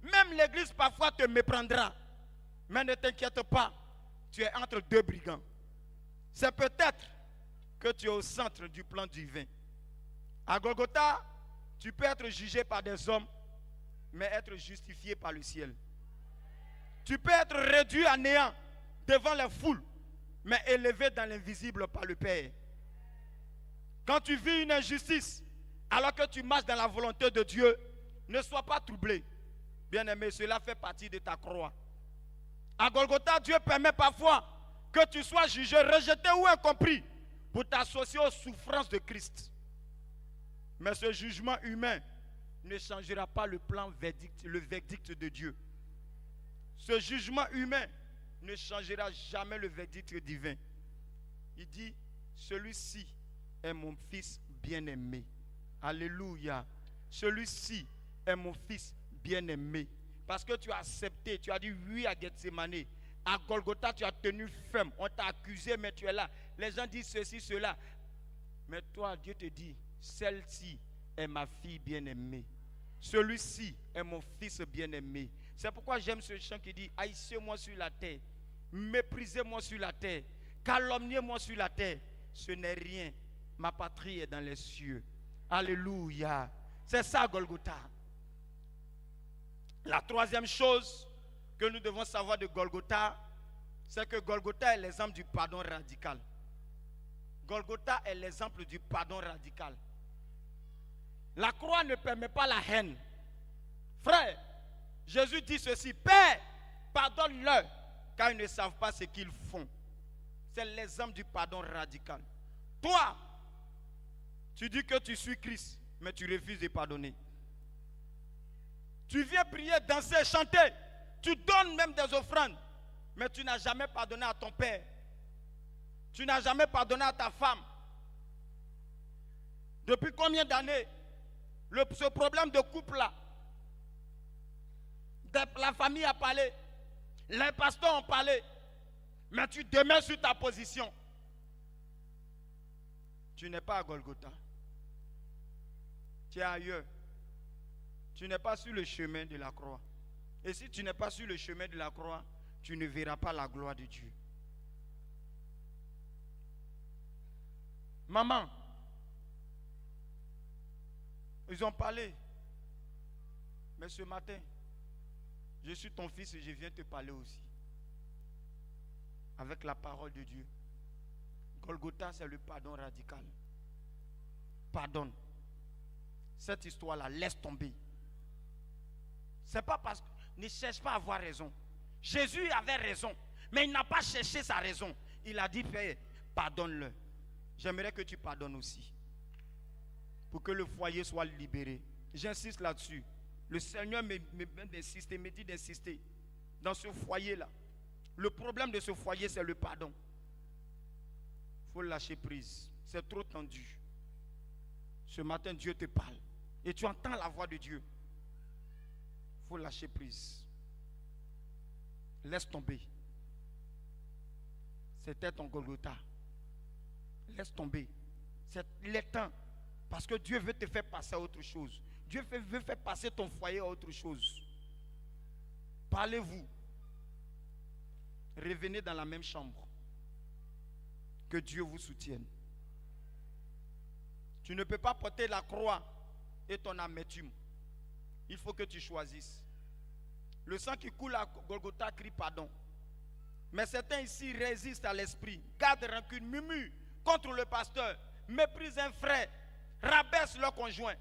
Même l'église parfois te méprendra. Mais ne t'inquiète pas, tu es entre deux brigands. C'est peut-être que tu es au centre du plan divin. À Golgotha, tu peux être jugé par des hommes, mais être justifié par le ciel. Tu peux être réduit à néant devant les foules, mais élevé dans l'invisible par le Père. Quand tu vis une injustice, alors que tu marches dans la volonté de Dieu, ne sois pas troublé. Bien-aimé, cela fait partie de ta croix. À Golgotha, Dieu permet parfois que tu sois jugé, rejeté ou incompris pour t'associer aux souffrances de Christ. Mais ce jugement humain ne changera pas le verdict de Dieu. Ce jugement humain ne changera jamais le verdict divin. Il dit, celui-ci est mon fils bien-aimé. Alléluia. Celui-ci est mon fils bien-aimé. Parce que tu as accepté, tu as dit oui à Gethsemane. À Golgotha, tu as tenu ferme. On t'a accusé, mais tu es là. Les gens disent ceci, cela. Mais toi, Dieu te dit, celle-ci est ma fille bien-aimée. Celui-ci est mon fils bien-aimé. C'est pourquoi j'aime ce chant qui dit, haïssez-moi sur la terre, méprisez-moi sur la terre, calomniez-moi sur la terre. Ce n'est rien. Ma patrie est dans les cieux. Alléluia. C'est ça Golgotha. La troisième chose que nous devons savoir de Golgotha, c'est que Golgotha est l'exemple du pardon radical. Golgotha est l'exemple du pardon radical. La croix ne permet pas la haine. Frère, Jésus dit ceci, Père, pardonne-leur, car ils ne savent pas ce qu'ils font. C'est l'exemple du pardon radical. Toi, tu dis que tu suis Christ, mais tu refuses de pardonner. Tu viens prier, danser, chanter. Tu donnes même des offrandes. Mais tu n'as jamais pardonné à ton père. Tu n'as jamais pardonné à ta femme. Depuis combien d'années ce problème de couple-là, la famille a parlé, les pasteurs ont parlé, mais tu demeures sur ta position. Tu n'es pas à Golgotha. Tu es ailleurs. Tu n'es pas sur le chemin de la croix. Et si tu n'es pas sur le chemin de la croix, tu ne verras pas la gloire de Dieu. Maman, ils ont parlé. Mais ce matin, je suis ton fils et je viens te parler aussi. avec la parole de Dieu. Golgotha, c'est le pardon radical. Pardonne. Cette histoire-là, laisse tomber. C'est pas parce que... Ne cherche pas à avoir raison. Jésus avait raison, mais il n'a pas cherché sa raison. Il a dit, Père, pardonne-le. J'aimerais que tu pardonnes aussi. Pour que le foyer soit libéré. J'insiste là-dessus. Le Seigneur me dit d'insister. Dans ce foyer-là. Le problème de ce foyer, c'est le pardon. Il faut lâcher prise. C'est trop tendu. Ce matin, Dieu te parle. Et tu entends la voix de Dieu. Il faut lâcher prise. Laisse tomber. C'était ton Golgotha. Laisse tomber. Il est temps. Parce que Dieu veut te faire passer à autre chose. Dieu veut faire passer ton foyer à autre chose. Parlez-vous. Revenez dans la même chambre. Que Dieu vous soutienne. Tu ne peux pas porter la croix et ton amertume. Il faut que tu choisisses. Le sang qui coule à Golgotha crie pardon. Mais certains ici résistent à l'esprit, gardent rancune, murmurent contre le pasteur, méprisent un frère, rabaissent leur conjoint.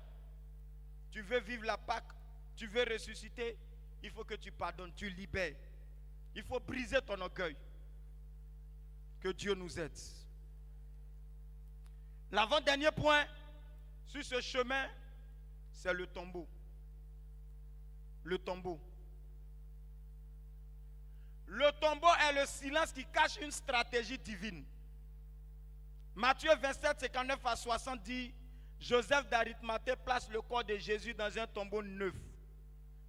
Tu veux vivre la Pâque, tu veux ressusciter, il faut que tu pardonnes, tu libères. Il faut briser ton orgueil. Que Dieu nous aide. L'avant-dernier point sur ce chemin, c'est le tombeau. Le tombeau. Le tombeau est le silence qui cache une stratégie divine. Matthieu 27, 59 à 60 dit, Joseph d'Arimathée place le corps de Jésus dans un tombeau neuf.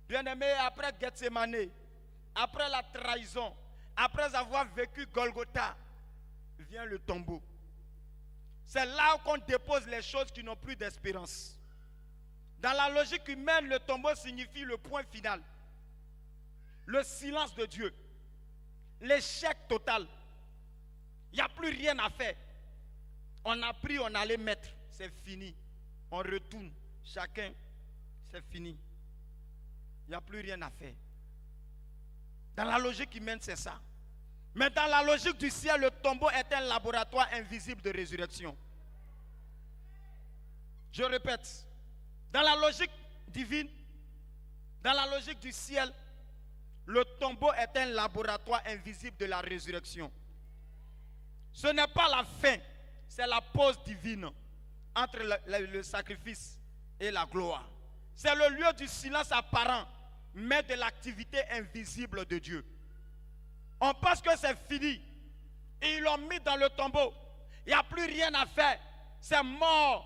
Bien-aimé, après Gethsemane, après la trahison, après avoir vécu Golgotha, vient le tombeau. C'est là qu'on dépose les choses qui n'ont plus d'espérance. Dans la logique humaine, le tombeau signifie le point final. Le silence de Dieu. L'échec total. Il n'y a plus rien à faire. On a pris, on allait mettre. C'est fini. On retourne. Chacun, c'est fini. Il n'y a plus rien à faire. Dans la logique humaine, c'est ça. Mais dans la logique du ciel, le tombeau est un laboratoire invisible de résurrection. Je répète. Dans la logique divine, dans la logique du ciel, le tombeau est un laboratoire invisible de la résurrection. Ce n'est pas la fin, c'est la pause divine entre le sacrifice et la gloire. C'est le lieu du silence apparent, mais de l'activité invisible de Dieu. On pense que c'est fini. Et ils l'ont mis dans le tombeau. Il n'y a plus rien à faire. C'est mort.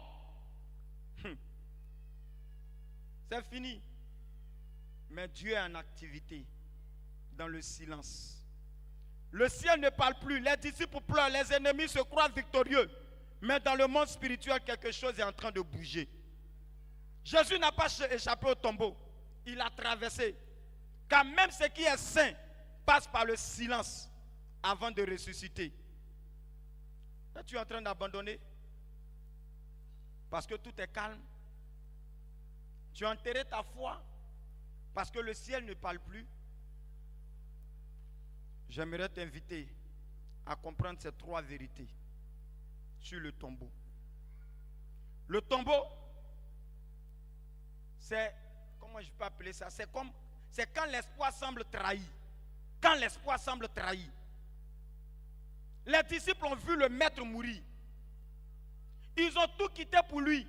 C'est fini. Mais Dieu est en activité dans le silence. Le ciel ne parle plus. Les disciples pleurent. Les ennemis se croient victorieux. Mais dans le monde spirituel, quelque chose est en train de bouger. Jésus n'a pas échappé au tombeau. Il a traversé. Car même ce qui est saint passe par le silence avant de ressusciter. Là, tu es en train d'abandonner parce que tout est calme. Tu as enterré ta foi parce que le ciel ne parle plus. J'aimerais t'inviter à comprendre ces trois vérités sur le tombeau. Le tombeau, c'est, comment je peux appeler ça? C'est quand l'espoir semble trahi. Quand l'espoir semble trahi. Les disciples ont vu le maître mourir. Ils ont tout quitté pour lui.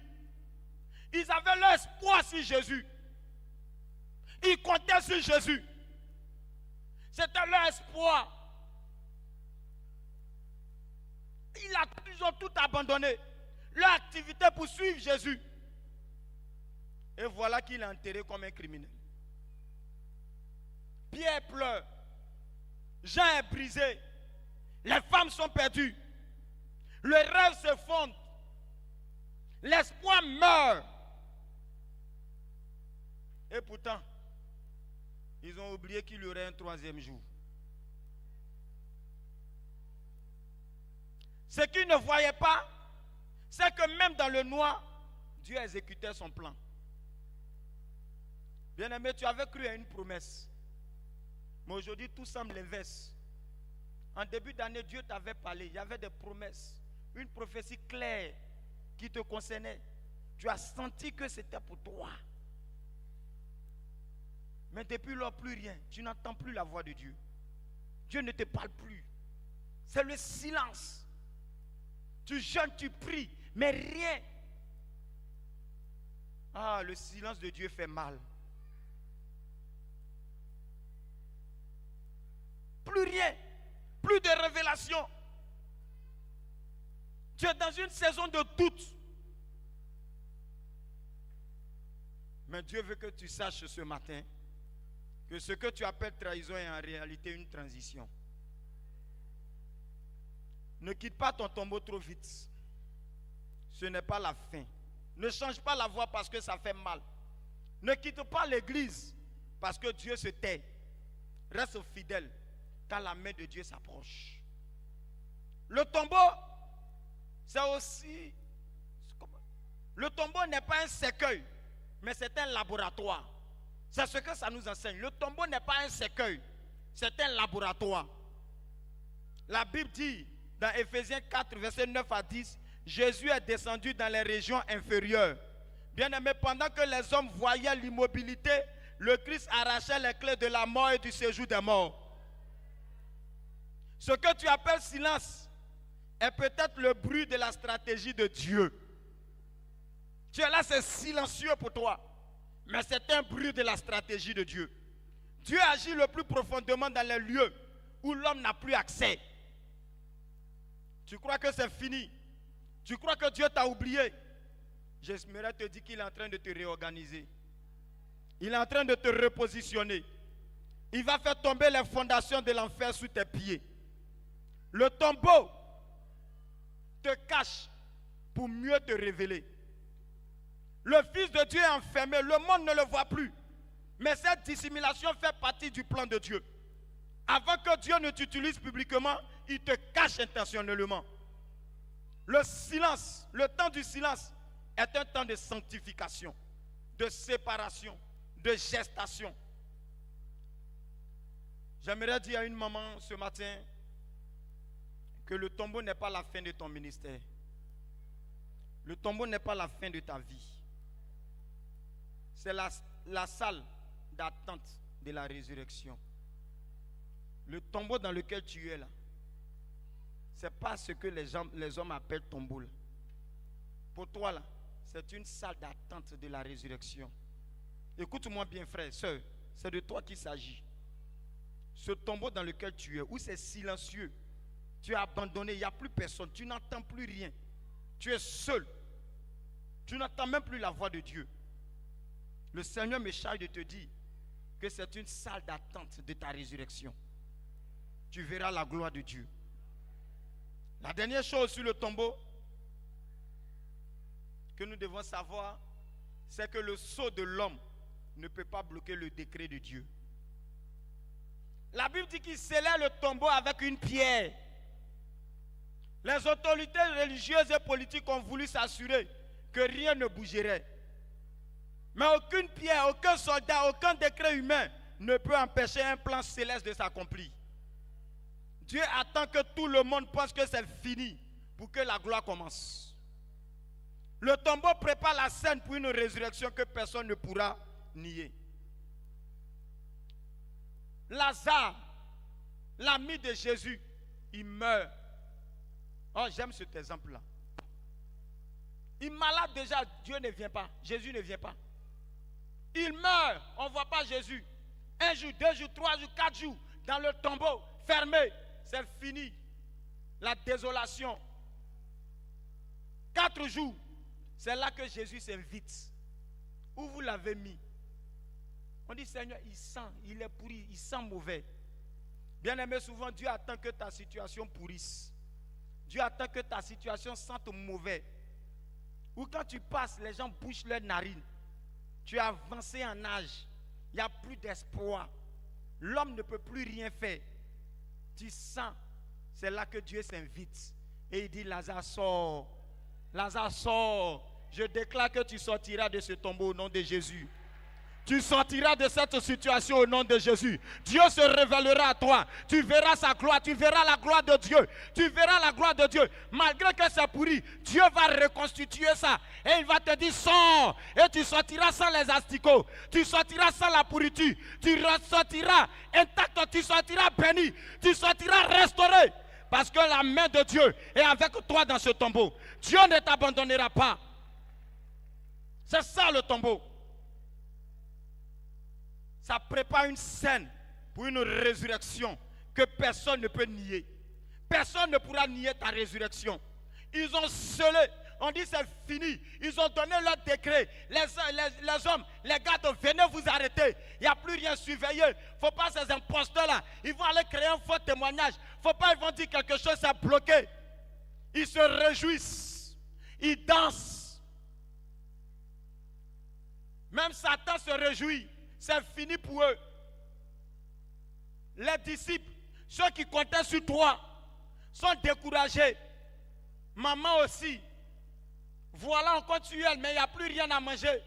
Ils avaient leur espoir sur Jésus. Ils comptaient sur Jésus. C'était leur espoir. Ils ont tout abandonné. Leur activité pour suivre Jésus. Et voilà qu'il est enterré comme un criminel. Pierre pleure. Jean est brisé. Les femmes sont perdues. Le rêve se fonde. L'espoir meurt. Et pourtant, ils ont oublié qu'il y aurait un troisième jour. Ce qu'ils ne voyaient pas, c'est que même dans le noir, Dieu exécutait son plan. Bien-aimé, tu avais cru à une promesse. Mais aujourd'hui, tout semble l'inverse. En début d'année, Dieu t'avait parlé. Il y avait des promesses. Une prophétie claire qui te concernait. Tu as senti que c'était pour toi. Mais depuis lors, plus rien. Tu n'entends plus la voix de Dieu. Dieu ne te parle plus. C'est le silence. Tu jeûnes, tu pries, mais rien. Ah, le silence de Dieu fait mal. Plus rien. Plus de révélation. Tu es dans une saison de doute. Mais Dieu veut que tu saches ce matin que ce que tu appelles trahison est en réalité une transition. Ne quitte pas ton tombeau trop vite. Ce n'est pas la fin. Ne change pas la voix parce que ça fait mal. Ne quitte pas l'église parce que Dieu se tait. Reste fidèle quand la main de Dieu s'approche. Le tombeau, c'est aussi... Le tombeau n'est pas un cercueil, mais c'est un laboratoire. C'est ce que ça nous enseigne. Le tombeau n'est pas un cercueil, c'est un laboratoire. La Bible dit dans Éphésiens 4, versets 9 à 10, Jésus est descendu dans les régions inférieures. Bien-aimé, pendant que les hommes voyaient l'immobilité, le Christ arrachait les clés de la mort et du séjour des morts. Ce que tu appelles silence est peut-être le bruit de la stratégie de Dieu. Tu es là, c'est silencieux pour toi, mais c'est un bruit de la stratégie de Dieu. Dieu agit le plus profondément dans les lieux où l'homme n'a plus accès. Tu crois que c'est fini? Tu crois que Dieu t'a oublié? J'aimerais te dire qu'il est en train de te réorganiser. Il est en train de te repositionner. Il va faire tomber les fondations de l'enfer sous tes pieds. Le tombeau te cache pour mieux te révéler. Le Fils de Dieu est enfermé, le monde ne le voit plus. Mais cette dissimulation fait partie du plan de Dieu. Avant que Dieu ne t'utilise publiquement, il te cache intentionnellement. Le silence, le temps du silence est un temps de sanctification, de séparation, de gestation. J'aimerais dire à une maman ce matin que le tombeau n'est pas la fin de ton ministère. Le tombeau n'est pas la fin de ta vie. C'est la salle d'attente de la résurrection. Le tombeau dans lequel tu es là, ce n'est pas ce que les hommes appellent tombeau là. Pour toi là, c'est une salle d'attente de la résurrection. Écoute-moi bien frère, sœur, c'est de toi qu'il s'agit. Ce tombeau dans lequel tu es, où c'est silencieux, tu es abandonné, il n'y a plus personne, tu n'entends plus rien. Tu es seul. Tu n'entends même plus la voix de Dieu. Le Seigneur me charge de te dire que c'est une salle d'attente de ta résurrection. Tu verras la gloire de Dieu. La dernière chose sur le tombeau que nous devons savoir, c'est que le sceau de l'homme ne peut pas bloquer le décret de Dieu. La Bible dit qu'il scellait le tombeau avec une pierre. Les autorités religieuses et politiques ont voulu s'assurer que rien ne bougerait. Mais aucune pierre, aucun soldat, aucun décret humain ne peut empêcher un plan céleste de s'accomplir. Dieu attend que tout le monde pense que c'est fini pour que la gloire commence. Le tombeau prépare la scène pour une résurrection que personne ne pourra nier. Lazare, l'ami de Jésus, il meurt. Oh, j'aime cet exemple-là. Il est malade déjà, Dieu ne vient pas, Jésus ne vient pas. Il meurt, on ne voit pas Jésus. 1 jour, 2 jours, 3 jours, 4 jours, dans le tombeau, fermé, c'est fini. La désolation. 4 jours, c'est là que Jésus s'invite. Où vous l'avez mis? On dit, Seigneur, il sent, il est pourri, il sent mauvais. Bien aimé, souvent, Dieu attend que ta situation pourrisse. Dieu attend que ta situation sente mauvais. Ou quand tu passes, les gens bouchent leurs narines. Tu es avancé en âge. Il n'y a plus d'espoir. L'homme ne peut plus rien faire. Tu sens, c'est là que Dieu s'invite. Et il dit, Lazare, sors. Lazare, sors. Je déclare que tu sortiras de ce tombeau au nom de Jésus. Tu sortiras de cette situation au nom de Jésus. Dieu se révélera à toi. Tu verras sa gloire. Tu verras la gloire de Dieu. Tu verras la gloire de Dieu. Malgré que c'est pourri, Dieu va reconstituer ça. Et il va te dire, sors. Et tu sortiras sans les asticots. Tu sortiras sans la pourriture. Tu sortiras intact. Tu sortiras béni. Tu sortiras restauré. Parce que la main de Dieu est avec toi dans ce tombeau. Dieu ne t'abandonnera pas. C'est ça le tombeau. Ça prépare une scène pour une résurrection que personne ne peut nier. Personne ne pourra nier ta résurrection. Ils ont scellé, on dit c'est fini. Ils ont donné leur décret. Les hommes, les gardes, venez vous arrêter. Il n'y a plus rien surveillé. Il ne faut pas ces imposteurs-là. Ils vont aller créer un faux témoignage. Il ne faut pas, ils vont dire quelque chose, c'est bloqué. Ils se réjouissent. Ils dansent. Même Satan se réjouit. C'est fini pour eux. Les disciples, ceux qui comptaient sur toi, sont découragés. Maman aussi. Voilà, on compte sur elle, mais il n'y a plus rien à manger.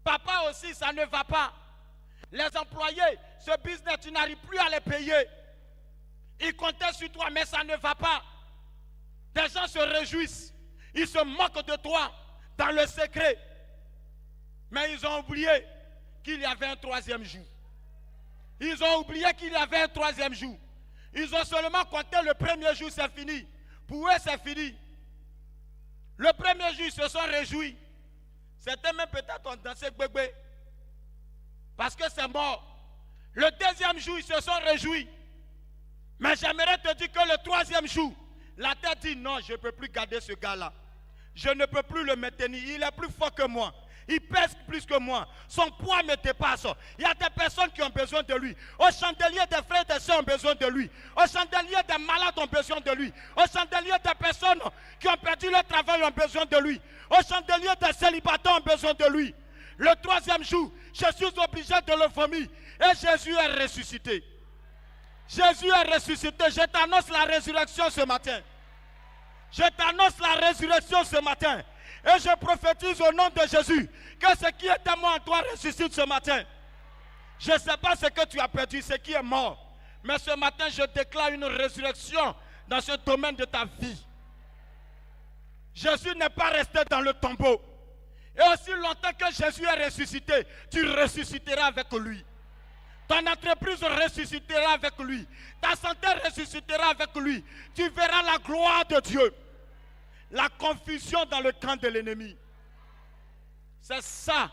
Papa aussi, ça ne va pas. Les employés, ce business, tu n'arrives plus à les payer. Ils comptaient sur toi, mais ça ne va pas. Des gens se réjouissent. Ils se moquent de toi dans le secret. Mais ils ont oublié qu'il y avait un troisième jour. Ils ont oublié qu'il y avait un troisième jour. Ils ont seulement compté le premier jour, c'est fini. Pour eux, c'est fini. Le premier jour, ils se sont réjouis. Certains même peut-être ont dansé bébé. Parce que c'est mort. Le deuxième jour, ils se sont réjouis. Mais j'aimerais te dire que le troisième jour, la tête dit non, je ne peux plus garder ce gars-là. Je ne peux plus le maintenir. Il est plus fort que moi. Il pèse plus que moi. Son poids me dépasse. Il y a des personnes qui ont besoin de lui. Au chandelier, des frères et des soeurs ont besoin de lui. Au chandelier, des malades ont besoin de lui. Au chandelier, des personnes qui ont perdu leur travail ont besoin de lui. Au chandelier, des célibataires ont besoin de lui. Le troisième jour, je suis obligé de le vomir. Et Jésus est ressuscité. Jésus est ressuscité. Je t'annonce la résurrection ce matin. Je t'annonce la résurrection ce matin. Et je prophétise au nom de Jésus que ce qui était mort en toi ressuscite ce matin. Je ne sais pas ce que tu as perdu, ce qui est mort. Mais ce matin, je déclare une résurrection dans ce domaine de ta vie. Jésus n'est pas resté dans le tombeau. Et aussi longtemps que Jésus est ressuscité, tu ressusciteras avec lui. Ton entreprise ressuscitera avec lui. Ta santé ressuscitera avec lui. Tu verras la gloire de Dieu. La confusion dans le camp de l'ennemi. C'est ça.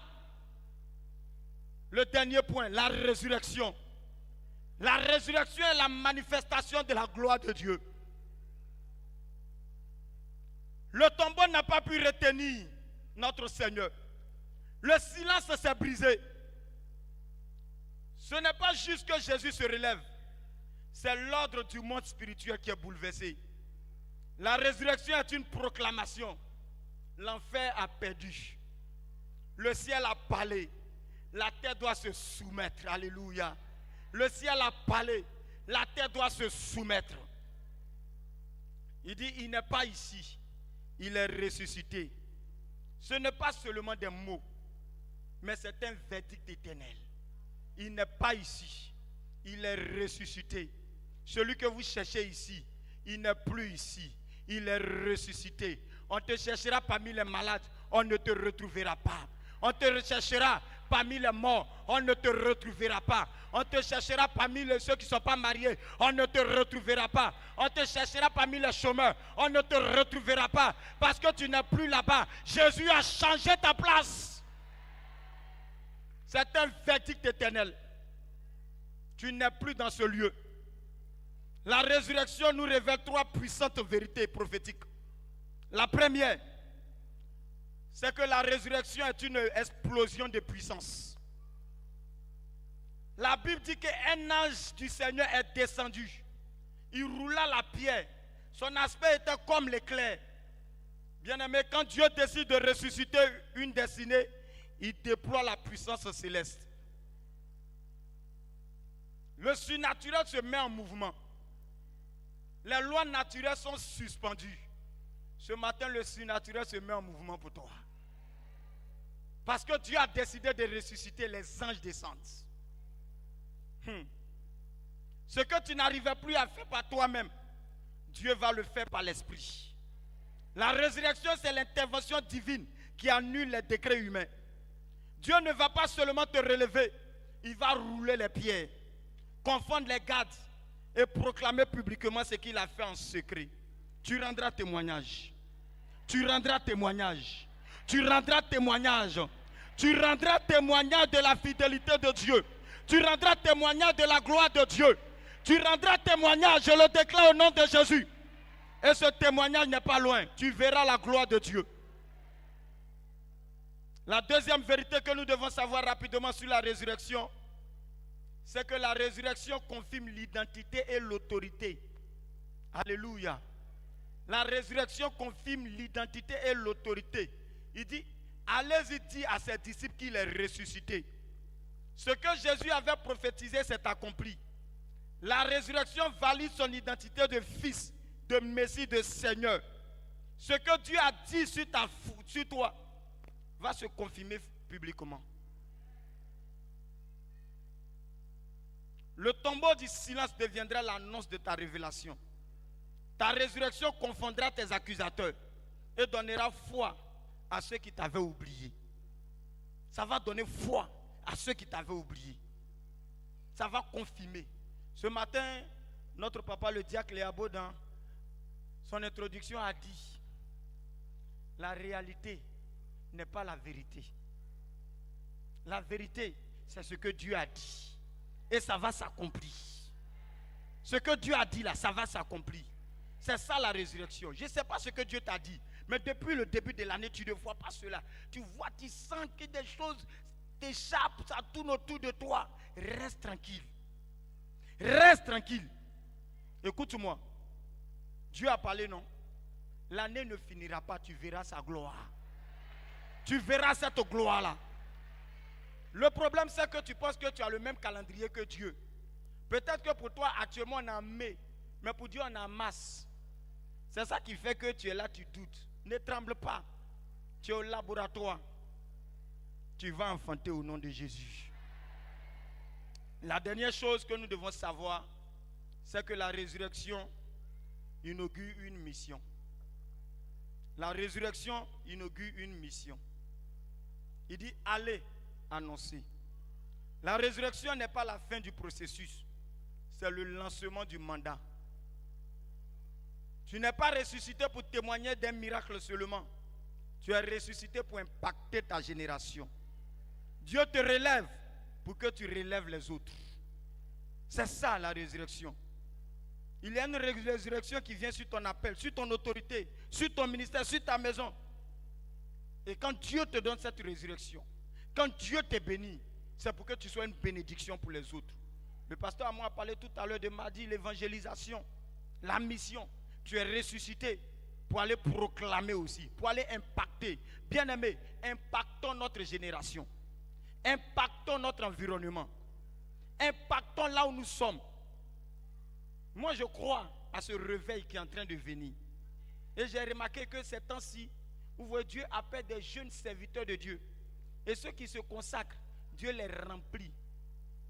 Le dernier point, la résurrection. La résurrection est la manifestation de la gloire de Dieu. Le tombeau n'a pas pu retenir notre Seigneur. Le silence s'est brisé. Ce n'est pas juste que Jésus se relève. C'est l'ordre du monde spirituel qui est bouleversé. La résurrection est une proclamation. L'enfer a perdu. Le ciel a parlé. La terre doit se soumettre. Alléluia. Le ciel a parlé. La terre doit se soumettre. Il dit, il n'est pas ici. Il est ressuscité. Ce n'est pas seulement des mots, mais c'est un verdict éternel. Il n'est pas ici. Il est ressuscité. Celui que vous cherchez ici, il n'est plus ici. Il est ressuscité. On te cherchera parmi les malades, on ne te retrouvera pas. On te recherchera parmi les morts, on ne te retrouvera pas. On te cherchera parmi ceux qui ne sont pas mariés, on ne te retrouvera pas. On te cherchera parmi les chômeurs, on ne te retrouvera pas. Parce que tu n'es plus là-bas. Jésus a changé ta place. C'est un verdict éternel. Tu n'es plus dans ce lieu. La résurrection nous révèle trois puissantes vérités prophétiques. La première, c'est que la résurrection est une explosion de puissance. La Bible dit qu'un ange du Seigneur est descendu. Il roula la pierre. Son aspect était comme l'éclair. Bien-aimé, quand Dieu décide de ressusciter une destinée, il déploie la puissance céleste. Le surnaturel se met en mouvement. Les lois naturelles sont suspendues. Ce matin, le surnaturel se met en mouvement pour toi. Parce que Dieu a décidé de ressusciter, les anges descendent. Ce que tu n'arrivais plus à faire par toi-même, Dieu va le faire par l'Esprit. La résurrection, c'est l'intervention divine qui annule les décrets humains. Dieu ne va pas seulement te relever, il va rouler les pierres, confondre les gardes et proclamer publiquement ce qu'il a fait en secret. Tu rendras témoignage. Tu rendras témoignage. Tu rendras témoignage. Tu rendras témoignage de la fidélité de Dieu. Tu rendras témoignage de la gloire de Dieu. Tu rendras témoignage, je le déclare au nom de Jésus. Et ce témoignage n'est pas loin. Tu verras la gloire de Dieu. La deuxième vérité que nous devons savoir rapidement sur la résurrection, c'est que la résurrection confirme l'identité et l'autorité. Alléluia. La résurrection confirme l'identité et l'autorité. Il dit, allez-y dire à ses disciples qu'il est ressuscité. Ce que Jésus avait prophétisé s'est accompli. La résurrection valide son identité de fils, de Messie, de Seigneur. Ce que Dieu a dit sur toi va se confirmer publiquement. Le tombeau du silence deviendra l'annonce de ta révélation. Ta résurrection confondra tes accusateurs et donnera foi à ceux qui t'avaient oublié. Ça va donner foi à ceux qui t'avaient oublié. Ça va confirmer. Ce matin, notre papa, le diacre Léabo, dans son introduction, a dit: la réalité n'est pas la vérité. La vérité, c'est ce que Dieu a dit. Et ça va s'accomplir. Ce que Dieu a dit là, ça va s'accomplir. C'est ça la résurrection. Je ne sais pas ce que Dieu t'a dit, mais depuis le début de l'année, tu ne vois pas cela. Tu vois, tu sens que des choses t'échappent, ça tourne autour de toi. Reste tranquille. Reste tranquille. Écoute-moi. Dieu a parlé, non? L'année ne finira pas, tu verras sa gloire. Tu verras cette gloire-là. Le problème, c'est que tu penses que tu as le même calendrier que Dieu. Peut-être que pour toi, actuellement, on est en mai, mais pour Dieu, on est en mars. C'est ça qui fait que tu es là, tu doutes. Ne tremble pas. Tu es au laboratoire. Tu vas enfanter au nom de Jésus. La dernière chose que nous devons savoir, c'est que la résurrection inaugure une mission. La résurrection inaugure une mission. Il dit, allez annoncer. La résurrection n'est pas la fin du processus. C'est le lancement du mandat. Tu n'es pas ressuscité pour témoigner d'un miracle seulement. Tu es ressuscité pour impacter ta génération. Dieu te relève pour que tu relèves les autres. C'est ça la résurrection. Il y a une résurrection qui vient sur ton appel, sur ton autorité, sur ton ministère, sur ta maison. Et quand Dieu te donne cette résurrection, quand Dieu te bénit, c'est pour que tu sois une bénédiction pour les autres. Le pasteur à moi a parlé tout à l'heure de mardi, l'évangélisation, la mission. Tu es ressuscité pour aller proclamer aussi, pour aller impacter. Bien-aimés, impactons notre génération. Impactons notre environnement. Impactons là où nous sommes. Moi, je crois à ce réveil qui est en train de venir. Et j'ai remarqué que ces temps-ci, vous voyez, Dieu appelle des jeunes serviteurs de Dieu. Et ceux qui se consacrent, Dieu les remplit.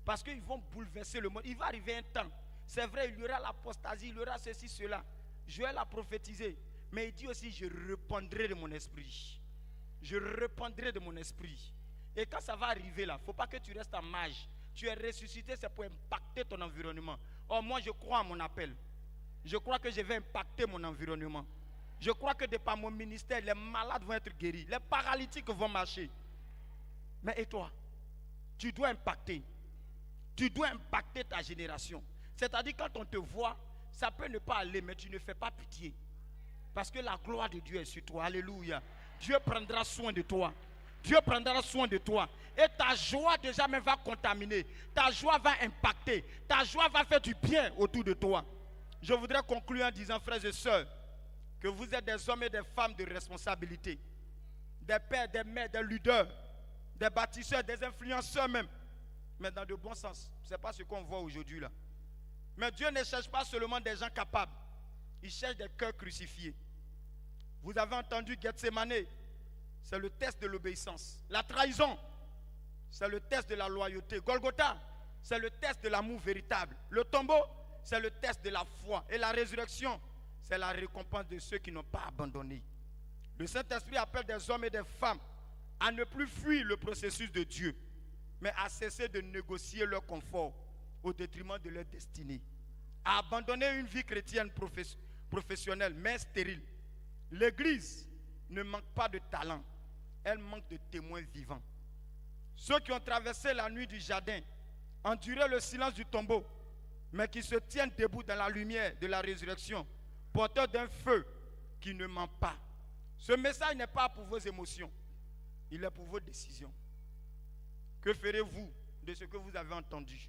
Parce qu'ils vont bouleverser le monde. Il va arriver un temps. C'est vrai, il y aura l'apostasie, il y aura ceci, cela. Joël a prophétisé. Mais il dit aussi, je répandrai de mon esprit. Je répandrai de mon esprit. Et quand ça va arriver là, il ne faut pas que tu restes en mage. Tu es ressuscité, c'est pour impacter ton environnement. Or, moi, je crois à mon appel. Je crois que je vais impacter mon environnement. Je crois que de par mon ministère, les malades vont être guéris. Les paralytiques vont marcher. Mais et toi? Tu dois impacter. Tu dois impacter ta génération. C'est-à-dire quand on te voit, ça peut ne pas aller, mais tu ne fais pas pitié. Parce que la gloire de Dieu est sur toi. Alléluia. Dieu prendra soin de toi. Dieu prendra soin de toi. Et ta joie déjà même va contaminer. Ta joie va impacter. Ta joie va faire du bien autour de toi. Je voudrais conclure en disant, frères et sœurs, que vous êtes des hommes et des femmes de responsabilité. Des pères, des mères, des leaders, des bâtisseurs, des influenceurs même. Mais dans de bons sens. Ce n'est pas ce qu'on voit aujourd'hui là. Mais Dieu ne cherche pas seulement des gens capables. Il cherche des cœurs crucifiés. Vous avez entendu Gethsemane. c'est le test de l'obéissance. La trahison, c'est le test de la loyauté. Golgotha, c'est le test de l'amour véritable. Le tombeau, c'est le test de la foi. Et la résurrection, c'est la récompense de ceux qui n'ont pas abandonné. Le Saint-Esprit appelle des hommes et des femmes à ne plus fuir le processus de Dieu, mais à cesser de négocier leur confort au détriment de leur destinée. À abandonner une vie chrétienne professionnelle, mais stérile. L'Église ne manque pas de talent, elle manque de témoins vivants. Ceux qui ont traversé la nuit du jardin, enduré le silence du tombeau, mais qui se tiennent debout dans la lumière de la résurrection, porteurs d'un feu qui ne ment pas. Ce message n'est pas pour vos émotions, il est pour vos décisions. Que ferez-vous de ce que vous avez entendu?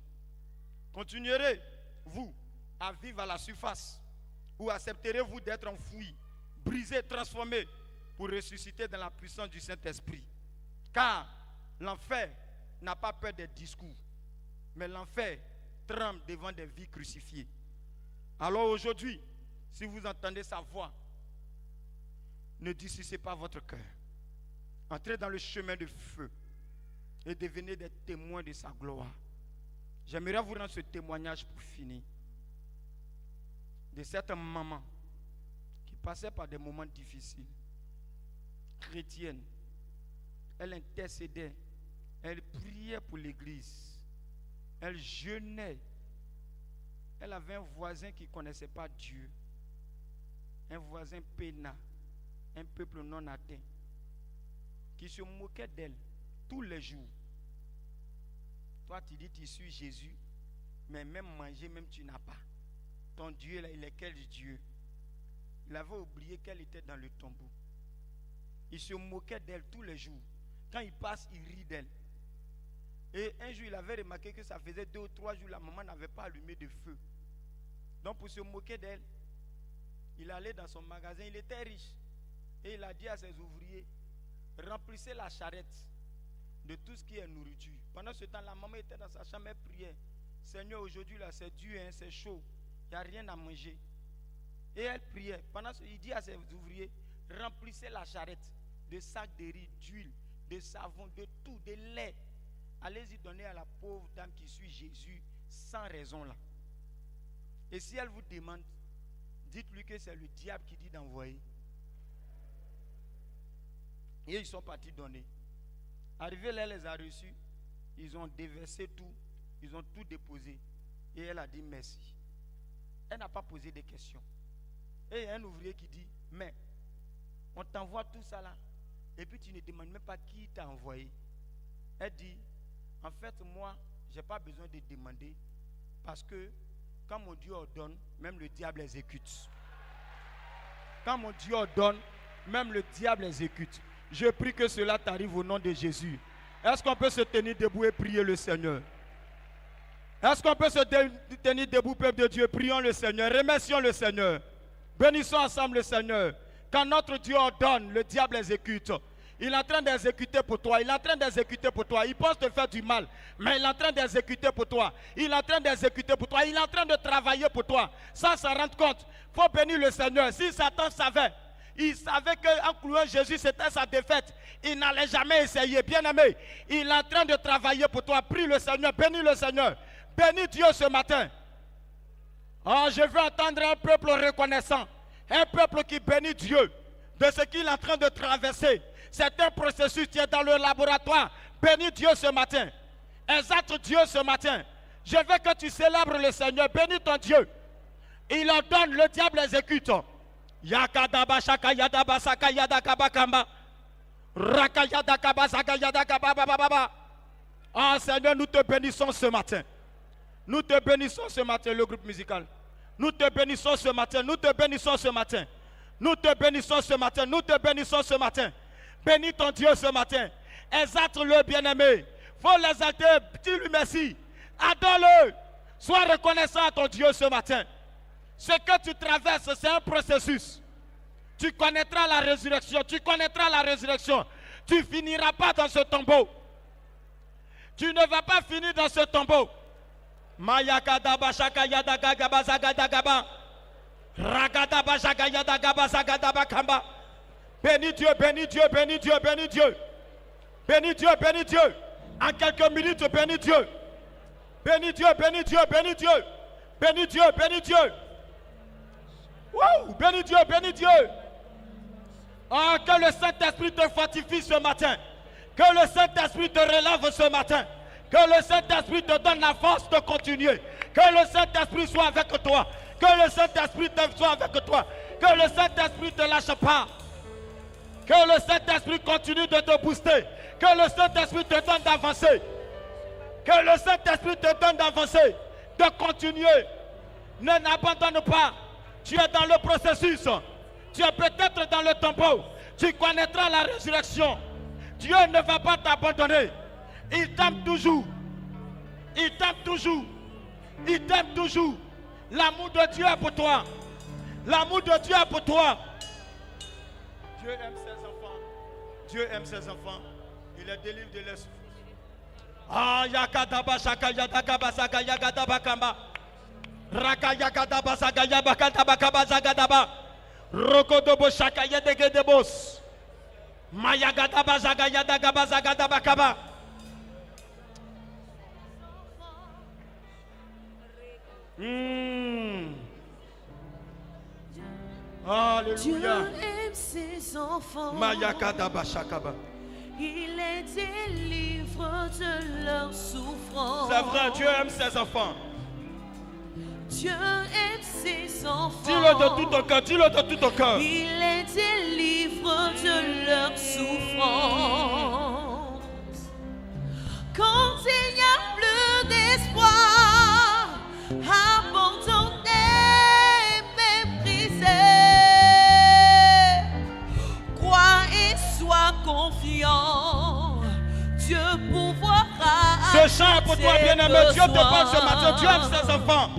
Continuerez-vous à vivre à la surface ou accepterez-vous d'être enfoui, brisé, transformé pour ressusciter dans la puissance du Saint-Esprit? Car l'enfer n'a pas peur des discours, mais l'enfer tremble devant des vies crucifiées. Alors aujourd'hui, si vous entendez sa voix, ne durcissez pas votre cœur. Entrez dans le chemin de feu et devenez des témoins de sa gloire. J'aimerais vous rendre ce témoignage pour finir. De cette maman qui passait par des moments difficiles, chrétienne. Elle intercédait, elle priait pour l'église, elle jeûnait. Elle avait un voisin qui ne connaissait pas Dieu, un voisin peinard, un peuple non atteint, qui se moquait d'elle tous les jours. Toi, tu dis tu suis Jésus, mais même manger, même tu n'as pas. Ton Dieu, là, il est quel Dieu? Il avait oublié qu'elle était dans le tombeau. Il se moquait d'elle tous les jours. Quand il passe, il rit d'elle. Et un jour, il avait remarqué que ça faisait 2 ou 3 jours, la maman n'avait pas allumé de feu. Donc, pour se moquer d'elle, il allait dans son magasin, il était riche. Et il a dit à ses ouvriers, remplissez la charrette de tout ce qui est nourriture. Pendant ce temps, la maman était dans sa chambre, elle priait. Seigneur, aujourd'hui, là, c'est dur, hein, c'est chaud. Il n'y a rien à manger. Et elle priait. Pendant ce temps, il dit à ses ouvriers, remplissez la charrette de sacs de riz, d'huile, de savon, de tout, de lait. Allez-y donner à la pauvre dame qui suit Jésus sans raison là. Et si elle vous demande, dites-lui que c'est le diable qui dit d'envoyer. Et ils sont partis donner. Arrivé là, elle les a reçus. Ils ont déversé tout. Ils ont tout déposé. Et elle a dit merci. Elle n'a pas posé de questions. Et il y a un ouvrier qui dit, mais on t'envoie tout ça là. Et puis tu ne demandes même pas qui t'a envoyé. Elle dit, en fait moi, je n'ai pas besoin de demander. Parce que quand mon Dieu ordonne, même le diable exécute. Quand mon Dieu ordonne, même le diable exécute. Je prie que cela t'arrive au nom de Jésus. Est-ce qu'on peut se tenir debout et prier le Seigneur? Est-ce qu'on peut se tenir debout, peuple de Dieu? Prions le Seigneur, remercions le Seigneur. Bénissons ensemble le Seigneur. Quand notre Dieu ordonne, le diable exécute. Il est en train d'exécuter pour toi. Il est en train d'exécuter pour toi. Il pense te faire du mal, mais il est en train d'exécuter pour toi. Il est en train d'exécuter pour toi. Il est en train de travailler pour toi. Sans s'en rendre compte. Il faut bénir le Seigneur. Si Satan savait, il savait qu'en clouant Jésus, c'était sa défaite. Il n'allait jamais essayer. Bien-aimé, il est en train de travailler pour toi. Prie le Seigneur. Bénis le Seigneur. Bénis Dieu ce matin. Oh, je veux entendre un peuple reconnaissant. Un peuple qui bénit Dieu de ce qu'il est en train de traverser. C'est un processus qui est dans le laboratoire. Bénis Dieu ce matin. Exalte Dieu ce matin. Je veux que tu célèbres le Seigneur. Bénis ton Dieu. Il ordonne, le diable exécute. Yakadaba shaka yadaba saka yadakaba kamba. Raka yadakaba saka yadakaba baba. Ah Seigneur, nous te bénissons ce matin. Nous te bénissons ce matin, le groupe musical. Nous te bénissons ce matin. Nous te bénissons ce matin. Nous te bénissons ce matin. Nous te bénissons ce matin. Bénis ton Dieu ce matin. Exalte-le, bien-aimé. Faut l'exalter. Dis-lui merci. Adore-le. Sois reconnaissant à ton Dieu ce matin. Ce que tu traverses, c'est un processus. Tu connaîtras la résurrection. Tu connaîtras la résurrection. Tu ne finiras pas dans ce tombeau. Tu ne vas pas finir dans ce tombeau. Mayakadaba shaka yadagaba zagadagaba. Ragadaba shaka yadagaba zagadaba kamba. Bénis Dieu bénis Dieu, bénis Dieu, bénis Dieu. Bénis Dieu, bénis Dieu. En quelques minutes, bénis Dieu. Bénis Dieu, bénis Dieu, bénis Dieu. Bénis Dieu, bénis Dieu. Wow, bénis Dieu, bénis Dieu. Ah, que le Saint-Esprit te fortifie ce matin. Que le Saint-Esprit te relève ce matin. Que le Saint-Esprit te donne la force de continuer. Que le Saint-Esprit soit avec toi. Que le Saint-Esprit soit avec toi. Que le Saint-Esprit ne te lâche pas. Que le Saint-Esprit continue de te booster. Que le Saint-Esprit te donne d'avancer. Que le Saint-Esprit te donne d'avancer. De continuer. Ne n'abandonne pas. Tu es dans le processus. Tu es peut-être dans le tombeau. Tu connaîtras la résurrection. Dieu ne va pas t'abandonner. Il t'aime toujours. Il t'aime toujours. Il t'aime toujours. L'amour de Dieu est pour toi. L'amour de Dieu est pour toi. Dieu aime ses enfants. Dieu aime ses enfants. Il les délivre de leur souffrance. Ah, yakadaba shaka yadagaba saga yagadaba kamba. Raka yakadaba saga yabakadaba kaba zagadaba. Rokodobo shaka yadegedebos. Mayagadaba zaga yadagaba zagadaba kaba. Alléluia. Dieu aime ses enfants. Mayakadaba shakaba. Il les délivre de leur souffrance. C'est vrai, Dieu aime ses enfants. Dieu aime ses enfants. Dis-le de tout ton cœur, dis-le de tout ton cœur. Il les délivre de leur souffrance. Quand il n'y a plus d'espoir, abandonné, méprisé, crois et sois confiant. Dieu pourvoira. Ce chant est pour toi, bien-aimé. Dieu te parle ce matin. Dieu aime ses enfants.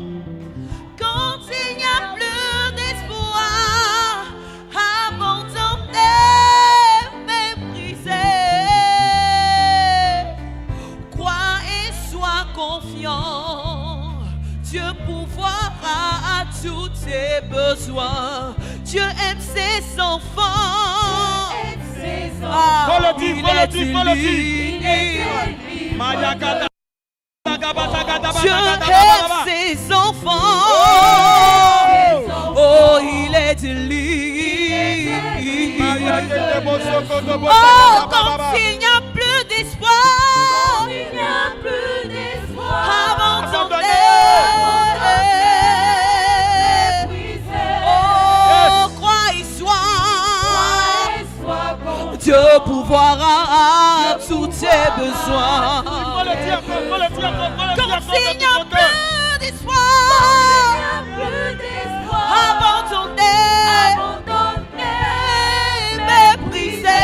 Quand il n'y a plus d'espoir, abandonné, méprisé, crois et sois confiant. Dieu pourvoira à tous tes besoins. Dieu aime ses enfants. Faut le dire, faut le dire, faut le dire. Mayakada. Dieu aime ses enfants. Oh, il est délivré. Oh, quand il n'y a plus d'espoir, abandonné. Oh, crois et sois. Dieu pourvoira à tous tes besoins. Faut le dire, faut le dire, faut le dire. Quand il n'y a plus d'espoir, abandonné, méprisé,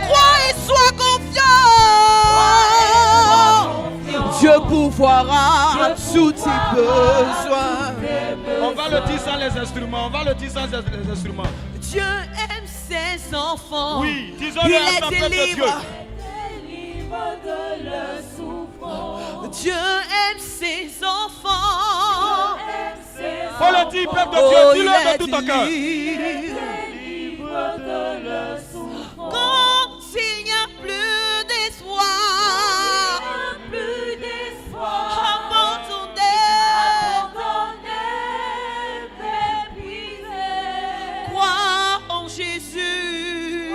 crois et sois confiant. Dieu pourvoira à tous tes besoins. On va le dire sans les instruments, on va le dire sans les instruments. Dieu aime ses enfants. Oui, disons-le ensemble, peuple de Dieu. Dieu aime ses enfants. Faut le dire, peuple de Dieu, dis-le de tout ton cœur. Quand il n'y a plus d'espoir, abandonné, crois en Jésus.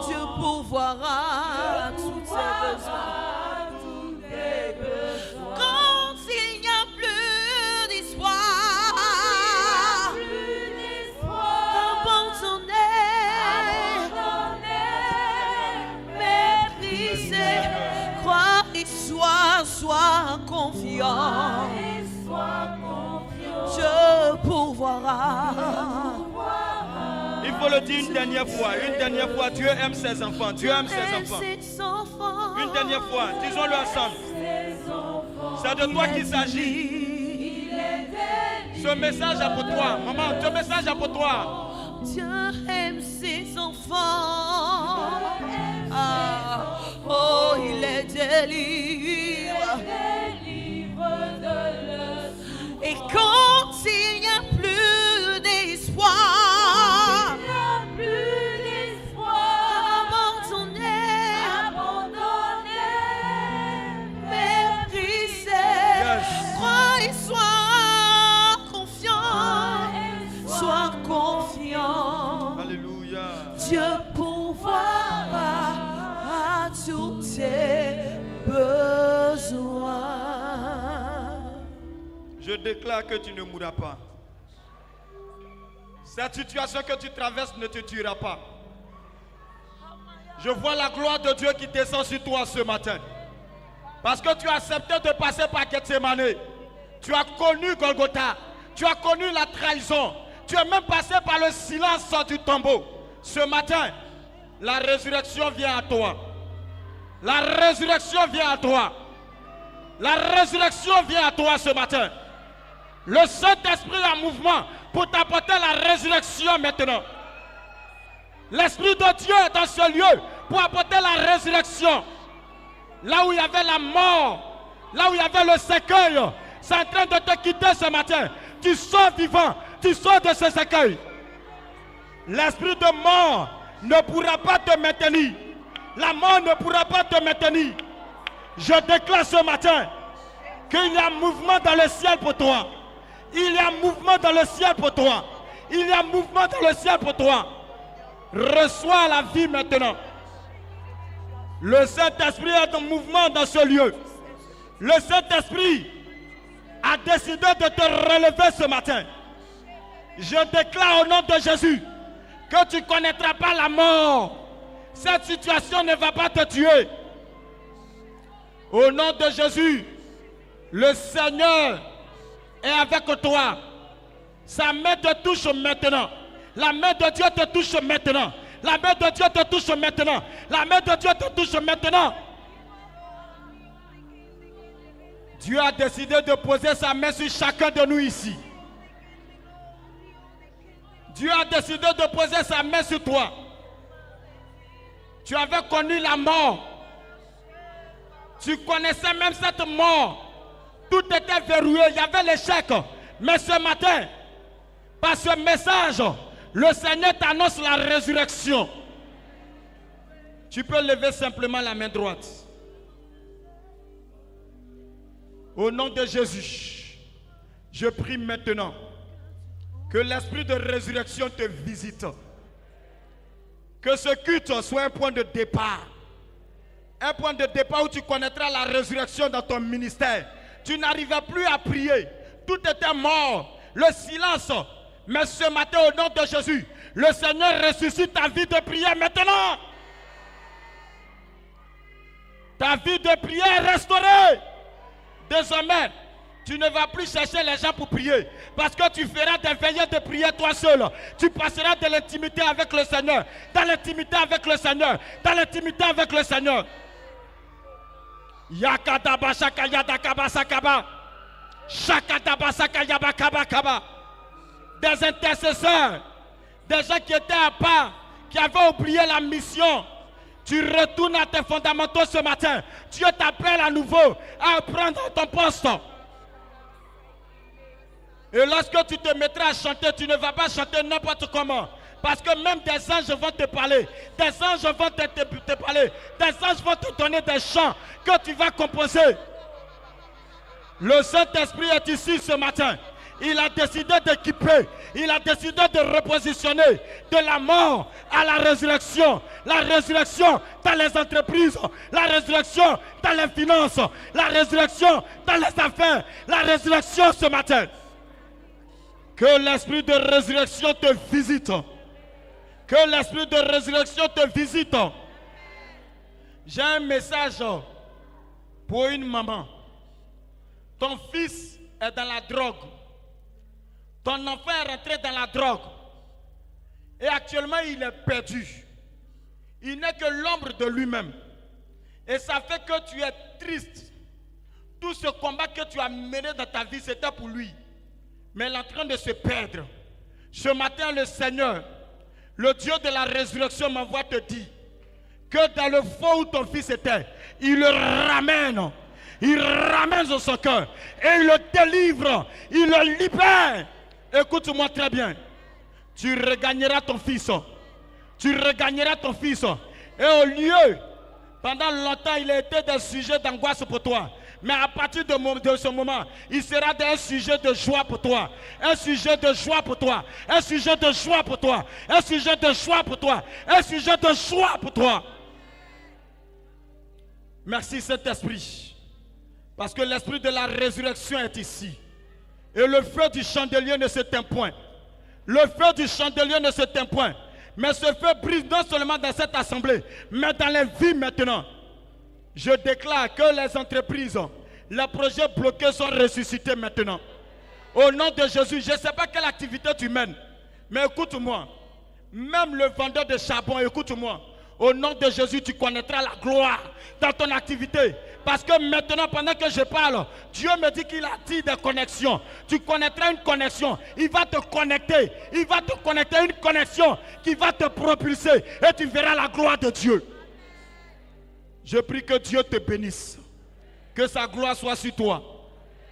Dieu pourvoira à tous tes besoins. Quand il n'y a plus d'espoir, abandonné, méprisé, crois et sois confiant. Dieu pourvoira. Il faut le dire une dernière fois, Dieu aime ses enfants, Dieu aime ses enfants. Une dernière fois, disons-le ensemble. C'est de toi qu'il s'agit. Ce message est pour toi, maman, ce message est pour toi. Dieu aime ses enfants. Ah, oh, il les délivre. Et quand il n'y a plus d'espoir, sois confiant. Alléluia. Dieu pourvoira à tous tes besoins. Je déclare que tu ne mourras pas. Cette situation que tu traverses ne te tuera pas. Je vois la gloire de Dieu qui descend sur toi ce matin. Parce que tu as accepté de passer par Gethsémane. Tu as connu Golgotha. Tu as connu la trahison. Tu es même passé par le silence du tombeau. Ce matin, la résurrection vient à toi. La résurrection vient à toi. La résurrection vient à toi ce matin. Le Saint-Esprit est en mouvement pour t'apporter la résurrection maintenant. L'Esprit de Dieu est dans ce lieu pour apporter la résurrection. Là où il y avait la mort, là où il y avait le cercueil, c'est en train de te quitter ce matin. Tu sors vivant, tu sors de ce cercueil. L'esprit de mort ne pourra pas te maintenir. La mort ne pourra pas te maintenir. Je déclare ce matin qu'il y a un mouvement dans le ciel pour toi. Il y a un mouvement dans le ciel pour toi. Il y a un mouvement dans le ciel pour toi. Reçois la vie maintenant. Le Saint-Esprit est en mouvement dans ce lieu. Le Saint-Esprit a décidé de te relever ce matin. Je déclare au nom de Jésus que tu ne connaîtras pas la mort. Cette situation ne va pas te tuer. Au nom de Jésus, le Seigneur est avec toi. Sa main te touche maintenant. La main de Dieu te touche maintenant. La main de Dieu te touche maintenant. La main de Dieu te touche maintenant. Dieu a décidé de poser sa main sur chacun de nous ici. Dieu a décidé de poser sa main sur toi. Tu avais connu la mort. Tu connaissais même cette mort. Tout était verrouillé. Il y avait l'échec. Mais ce matin, par ce message, le Seigneur t'annonce la résurrection. Tu peux lever simplement la main droite. Au nom de Jésus, je prie maintenant que l'esprit de résurrection te visite. Que ce culte soit un point de départ. Un point de départ où tu connaîtras la résurrection dans ton ministère. Tu n'arrivais plus à prier. Tout était mort. Le silence. Mais ce matin, au nom de Jésus, le Seigneur ressuscite ta vie de prière maintenant. Ta vie de prière est restaurée. Désormais, tu ne vas plus chercher les gens pour prier. Parce que tu feras des veillées de prière toi seul. Tu passeras de l'intimité avec le Seigneur. Dans l'intimité avec le Seigneur. Dans l'intimité avec le Seigneur. Yakadaba shakayadakaba sakaba. Shakadaba sakayabakaba kaba. Des intercesseurs. Des gens qui étaient à part. Qui avaient oublié la mission. Tu retournes à tes fondamentaux ce matin. Dieu t'appelle à nouveau à prendre ton poste. Et lorsque tu te mettras à chanter, tu ne vas pas chanter n'importe comment. Parce que même des anges vont te parler. Des anges vont te parler. Des anges vont te donner des chants que tu vas composer. Le Saint-Esprit est ici ce matin. Il a décidé d'équiper. Il a décidé de repositionner de la mort à la résurrection. La résurrection dans les entreprises. La résurrection dans les finances. La résurrection dans les affaires. La résurrection ce matin. Que l'esprit de résurrection te visite. Que l'esprit de résurrection te visite. J'ai un message pour une maman. Ton fils est dans la drogue. Ton enfant est rentré dans la drogue. Et actuellement, il est perdu. Il n'est que l'ombre de lui-même. Et ça fait que tu es triste. Tout ce combat que tu as mené dans ta vie, c'était pour lui. Mais il est en train de se perdre. Ce matin, le Seigneur, le Dieu de la résurrection m'envoie te dire que dans le fond où ton fils était, il le ramène. Il ramène dans son cœur. Et il le délivre. Il le libère. Écoute-moi très bien. Tu regagneras ton fils. Tu regagneras ton fils. Et au lieu, pendant longtemps, il a été des sujets d'angoisse pour toi. Mais à partir de ce moment, il sera un sujet de joie pour toi. Un sujet de joie pour toi. Un sujet de joie pour toi. Un sujet de joie pour toi. Un sujet de joie pour toi. Merci Saint-Esprit. Parce que l'esprit de la résurrection est ici. Et le feu du chandelier ne s'éteint point. Le feu du chandelier ne s'éteint point. Mais ce feu brise non seulement dans cette assemblée, mais dans les vies maintenant. Je déclare que les entreprises, les projets bloqués sont ressuscités maintenant. Au nom de Jésus, je ne sais pas quelle activité tu mènes, mais écoute-moi. Même le vendeur de charbon, écoute-moi. Au nom de Jésus, tu connaîtras la gloire dans ton activité. Parce que maintenant, pendant que je parle, Dieu me dit qu'il a dit des connexions. Tu connaîtras une connexion. Il va te connecter. Il va te connecter une connexion qui va te propulser. Et tu verras la gloire de Dieu. Je prie que Dieu te bénisse. Que sa gloire soit sur toi.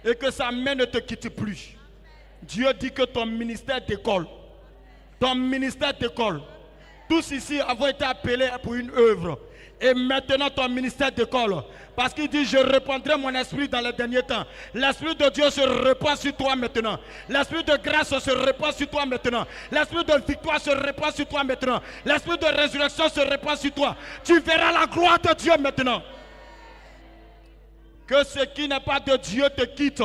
Et que sa main ne te quitte plus. Dieu dit que ton ministère décolle. Ton ministère décolle. Tous ici avons été appelés pour une œuvre. Et maintenant ton ministère décolle. Parce qu'il dit, je répandrai mon esprit dans les derniers temps. L'esprit de Dieu se répand sur toi maintenant. L'esprit de grâce se répand sur toi maintenant. L'esprit de victoire se répand sur toi maintenant. L'esprit de résurrection se répand sur toi. Tu verras la gloire de Dieu maintenant. Que ce qui n'est pas de Dieu te quitte.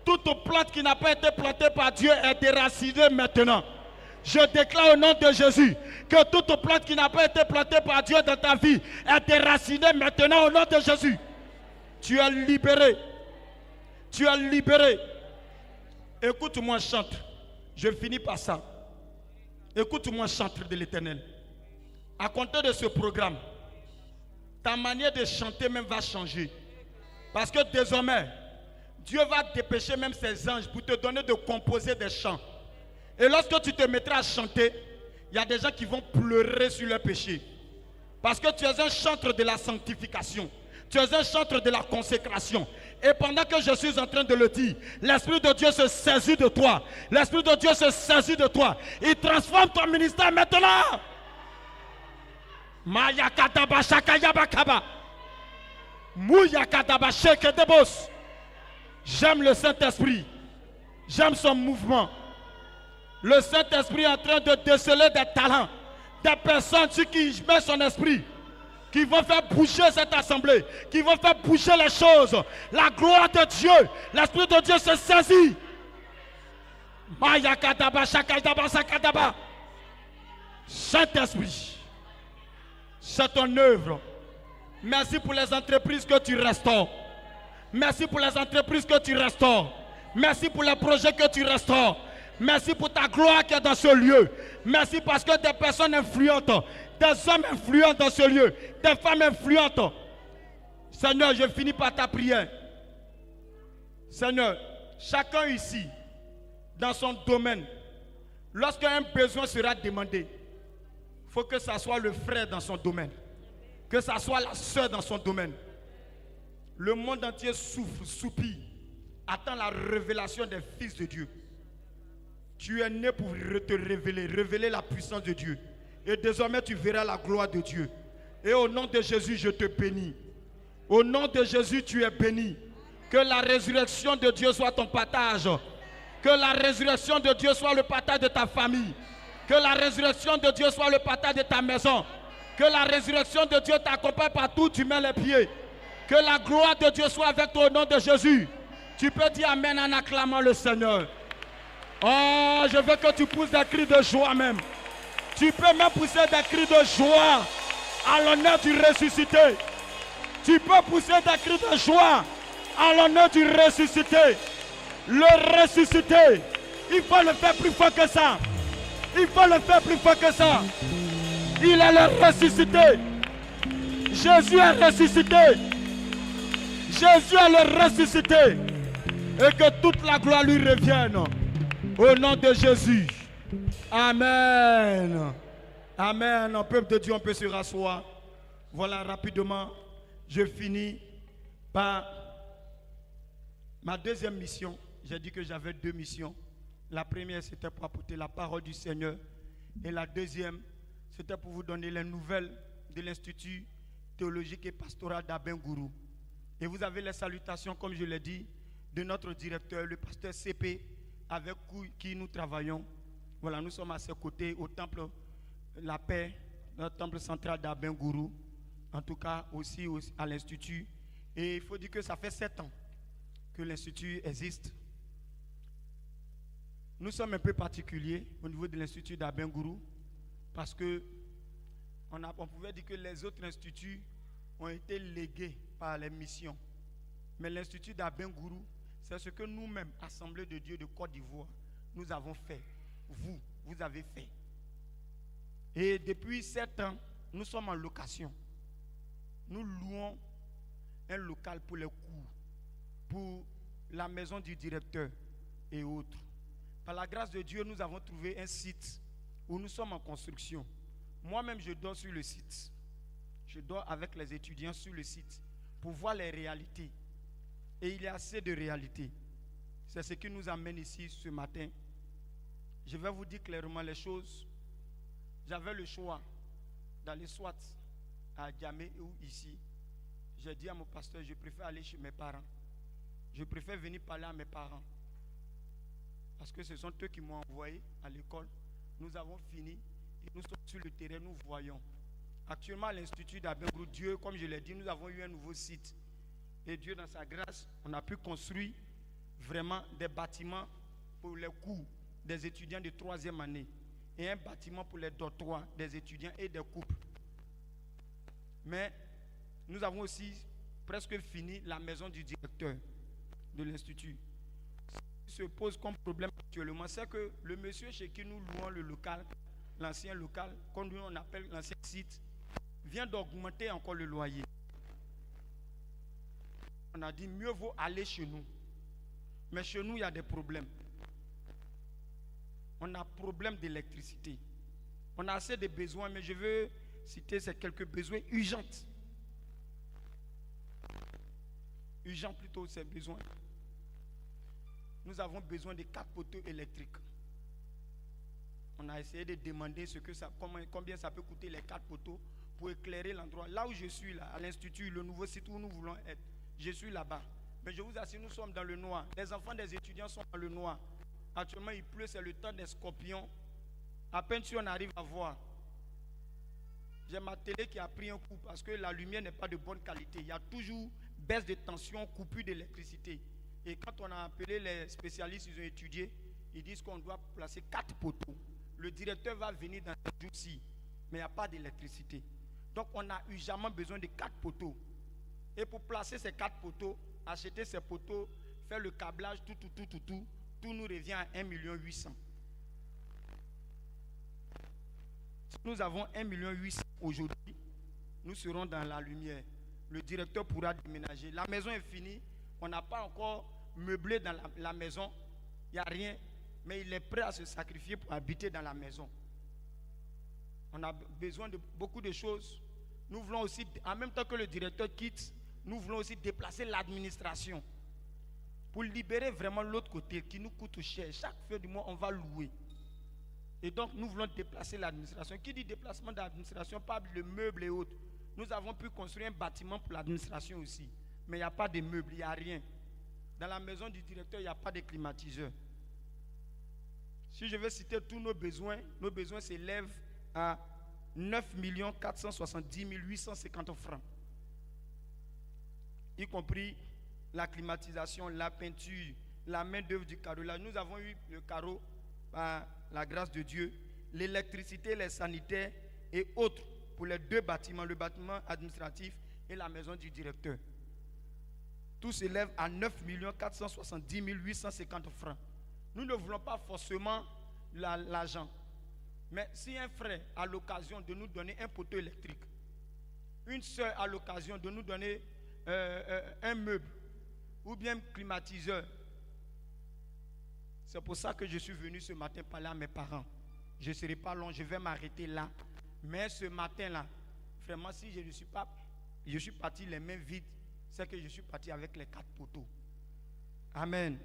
Toute plante qui n'a pas été plantée par Dieu est déracinée maintenant. Je déclare au nom de Jésus que toute plante qui n'a pas été plantée par Dieu dans ta vie est déracinée maintenant au nom de Jésus. Tu es libéré. Tu es libéré. Écoute-moi, chante. Je finis par ça. Écoute-moi, chante de l'Éternel. À compter de ce programme, ta manière de chanter même va changer. Parce que désormais, Dieu va dépêcher même ses anges pour te donner de composer des chants. Et lorsque tu te mettras à chanter, il y a des gens qui vont pleurer sur leur péché. Parce que tu es un chantre de la sanctification. Tu es un chantre de la consécration. Et pendant que je suis en train de le dire, l'Esprit de Dieu se saisit de toi. L'Esprit de Dieu se saisit de toi. Il transforme ton ministère maintenant. Mayakadaba shakayabakaba. Mouyakadaba shekedebos. J'aime le Saint-Esprit. J'aime son mouvement. Le Saint-Esprit est en train de déceler des talents, des personnes sur qui il met son esprit, qui vont faire bouger cette assemblée, qui vont faire bouger les choses. La gloire de Dieu, l'Esprit de Dieu se saisit. Saint-Esprit, c'est ton œuvre. Merci pour les entreprises que tu restaures. Merci pour les entreprises que tu restaures. Merci pour les projets que tu restaures. Merci pour ta gloire qui est dans ce lieu. Merci parce que des personnes influentes, des hommes influents dans ce lieu, des femmes influentes. Seigneur, je finis par ta prière. Seigneur, chacun ici, dans son domaine, lorsqu'un besoin sera demandé, il faut que ça soit le frère dans son domaine, que ça soit la soeur dans son domaine. Le monde entier souffre, soupire, attend la révélation des fils de Dieu. Tu es né pour te révéler, révéler la puissance de Dieu. Et désormais, tu verras la gloire de Dieu. Et au nom de Jésus, je te bénis. Au nom de Jésus, tu es béni. Que la résurrection de Dieu soit ton partage. Que la résurrection de Dieu soit le partage de ta famille. Que la résurrection de Dieu soit le partage de ta maison. Que la résurrection de Dieu t'accompagne partout où tu mets les pieds. Que la gloire de Dieu soit avec toi au nom de Jésus. Tu peux dire Amen en acclamant le Seigneur. Oh, je veux que tu pousses des cris de joie même. Tu peux même pousser des cris de joie à l'honneur du ressuscité. Tu peux pousser des cris de joie à l'honneur du ressuscité. Le ressuscité, il faut le faire plus fort que ça. Il faut le faire plus fort que ça. Il est le ressuscité. Jésus est ressuscité. Jésus est le ressuscité. Et que toute la gloire lui revienne. Au nom de Jésus. Amen. Amen. En peuple de Dieu, on peut se rasseoir. Voilà, rapidement, je finis par ma deuxième mission. J'ai dit que j'avais deux missions. La première, c'était pour apporter la parole du Seigneur. Et la deuxième, c'était pour vous donner les nouvelles de l'Institut théologique et pastoral d'Abengourou. Et vous avez les salutations, comme je l'ai dit, de notre directeur, le pasteur CP, avec qui nous travaillons. Voilà, nous sommes à ses côtés au temple La Paix, notre temple central d'Abengourou, en tout cas aussi à l'Institut. Et il faut dire que ça fait 7 ans que l'Institut existe. Nous sommes un peu particuliers au niveau de l'Institut d'Abengourou parce que on pouvait dire que les autres instituts ont été légués par les missions. Mais l'Institut d'Abengourou, c'est ce que nous-mêmes, Assemblée de Dieu de Côte d'Ivoire, nous avons fait. Vous avez fait. Et depuis 7 ans, nous sommes en location. Nous louons un local pour les cours, pour la maison du directeur et autres. Par la grâce de Dieu, nous avons trouvé un site où nous sommes en construction. Moi-même, je dors sur le site. Je dors avec les étudiants sur le site pour voir les réalités. Et il y a assez de réalités. C'est ce qui nous amène ici ce matin. Je vais vous dire clairement les choses. J'avais le choix d'aller soit à Djamé ou ici. J'ai dit à mon pasteur, je préfère aller chez mes parents. Je préfère venir parler à mes parents. Parce que ce sont eux qui m'ont envoyé à l'école. Nous avons fini et nous sommes sur le terrain, nous voyons. Actuellement à l'Institut d'Abengourou, Dieu, comme je l'ai dit, nous avons eu un nouveau site. Et Dieu, dans sa grâce, on a pu construire vraiment des bâtiments pour les cours des étudiants de 3e année et un bâtiment pour les dortoirs des étudiants et des couples. Mais nous avons aussi presque fini la maison du directeur de l'Institut. Ce qui se pose comme problème actuellement, c'est que le monsieur chez qui nous louons le local, l'ancien local, comme on appelle l'ancien site, vient d'augmenter encore le loyer. On a dit mieux vaut aller chez nous. Mais chez nous, il y a des problèmes. On a problème d'électricité. On a assez de besoins, mais je veux citer ces quelques besoins urgents. Urgents plutôt, ces besoins. Nous avons besoin de 4 poteaux électriques. On a essayé de demander combien ça peut coûter les 4 poteaux pour éclairer l'endroit. Là où je suis, là, à l'Institut, le nouveau site où nous voulons être, je suis là-bas. Mais je vous assure, nous sommes dans le noir. Les enfants des étudiants sont dans le noir. Actuellement, il pleut, c'est le temps des scorpions. À peine si on arrive à voir. J'ai ma télé qui a pris un coup parce que la lumière n'est pas de bonne qualité. Il y a toujours baisse de tension, coupure d'électricité. Et quand on a appelé les spécialistes, ils ont étudié, ils disent qu'on doit placer 4 poteaux. Le directeur va venir dans ce jour-ci, mais il n'y a pas d'électricité. Donc on a urgemment besoin de 4 poteaux. Et pour placer ces 4 poteaux, acheter ces poteaux, faire le câblage, tout nous revient à 1,8 million. Si nous avons 1,8 million aujourd'hui, nous serons dans la lumière. Le directeur pourra déménager. La maison est finie. On n'a pas encore meublé dans la maison. Il n'y a rien. Mais il est prêt à se sacrifier pour habiter dans la maison. On a besoin de beaucoup de choses. Nous voulons aussi, en même temps que le directeur quitte, nous voulons aussi déplacer l'administration pour libérer vraiment l'autre côté qui nous coûte cher. Chaque fin du mois, on va louer. Et donc, nous voulons déplacer l'administration. Qui dit déplacement d'administration parle de meubles et autres. Nous avons pu construire un bâtiment pour l'administration aussi. Mais il n'y a pas de meubles, il n'y a rien. Dans la maison du directeur, il n'y a pas de climatiseur. Si je veux citer tous nos besoins s'élèvent à 9 470 850 francs. Y compris la climatisation, la peinture, la main d'œuvre du carrelage. Nous avons eu le carreau par la grâce de Dieu, l'électricité, les sanitaires et autres pour les 2 bâtiments, le bâtiment administratif et la maison du directeur. Tout s'élève à 9 470 850 francs. Nous ne voulons pas forcément l'argent. Mais si un frère a l'occasion de nous donner un poteau électrique, une soeur a l'occasion de nous donner un meuble ou bien un climatiseur, c'est pour ça que je suis venu ce matin parler à mes parents. Je ne serai pas long, je vais m'arrêter là. Mais ce matin-là, vraiment, si je suis parti les mains vides, c'est que je suis parti avec les 4 poteaux. Amen.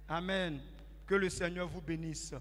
Amen. Que le Seigneur vous bénisse.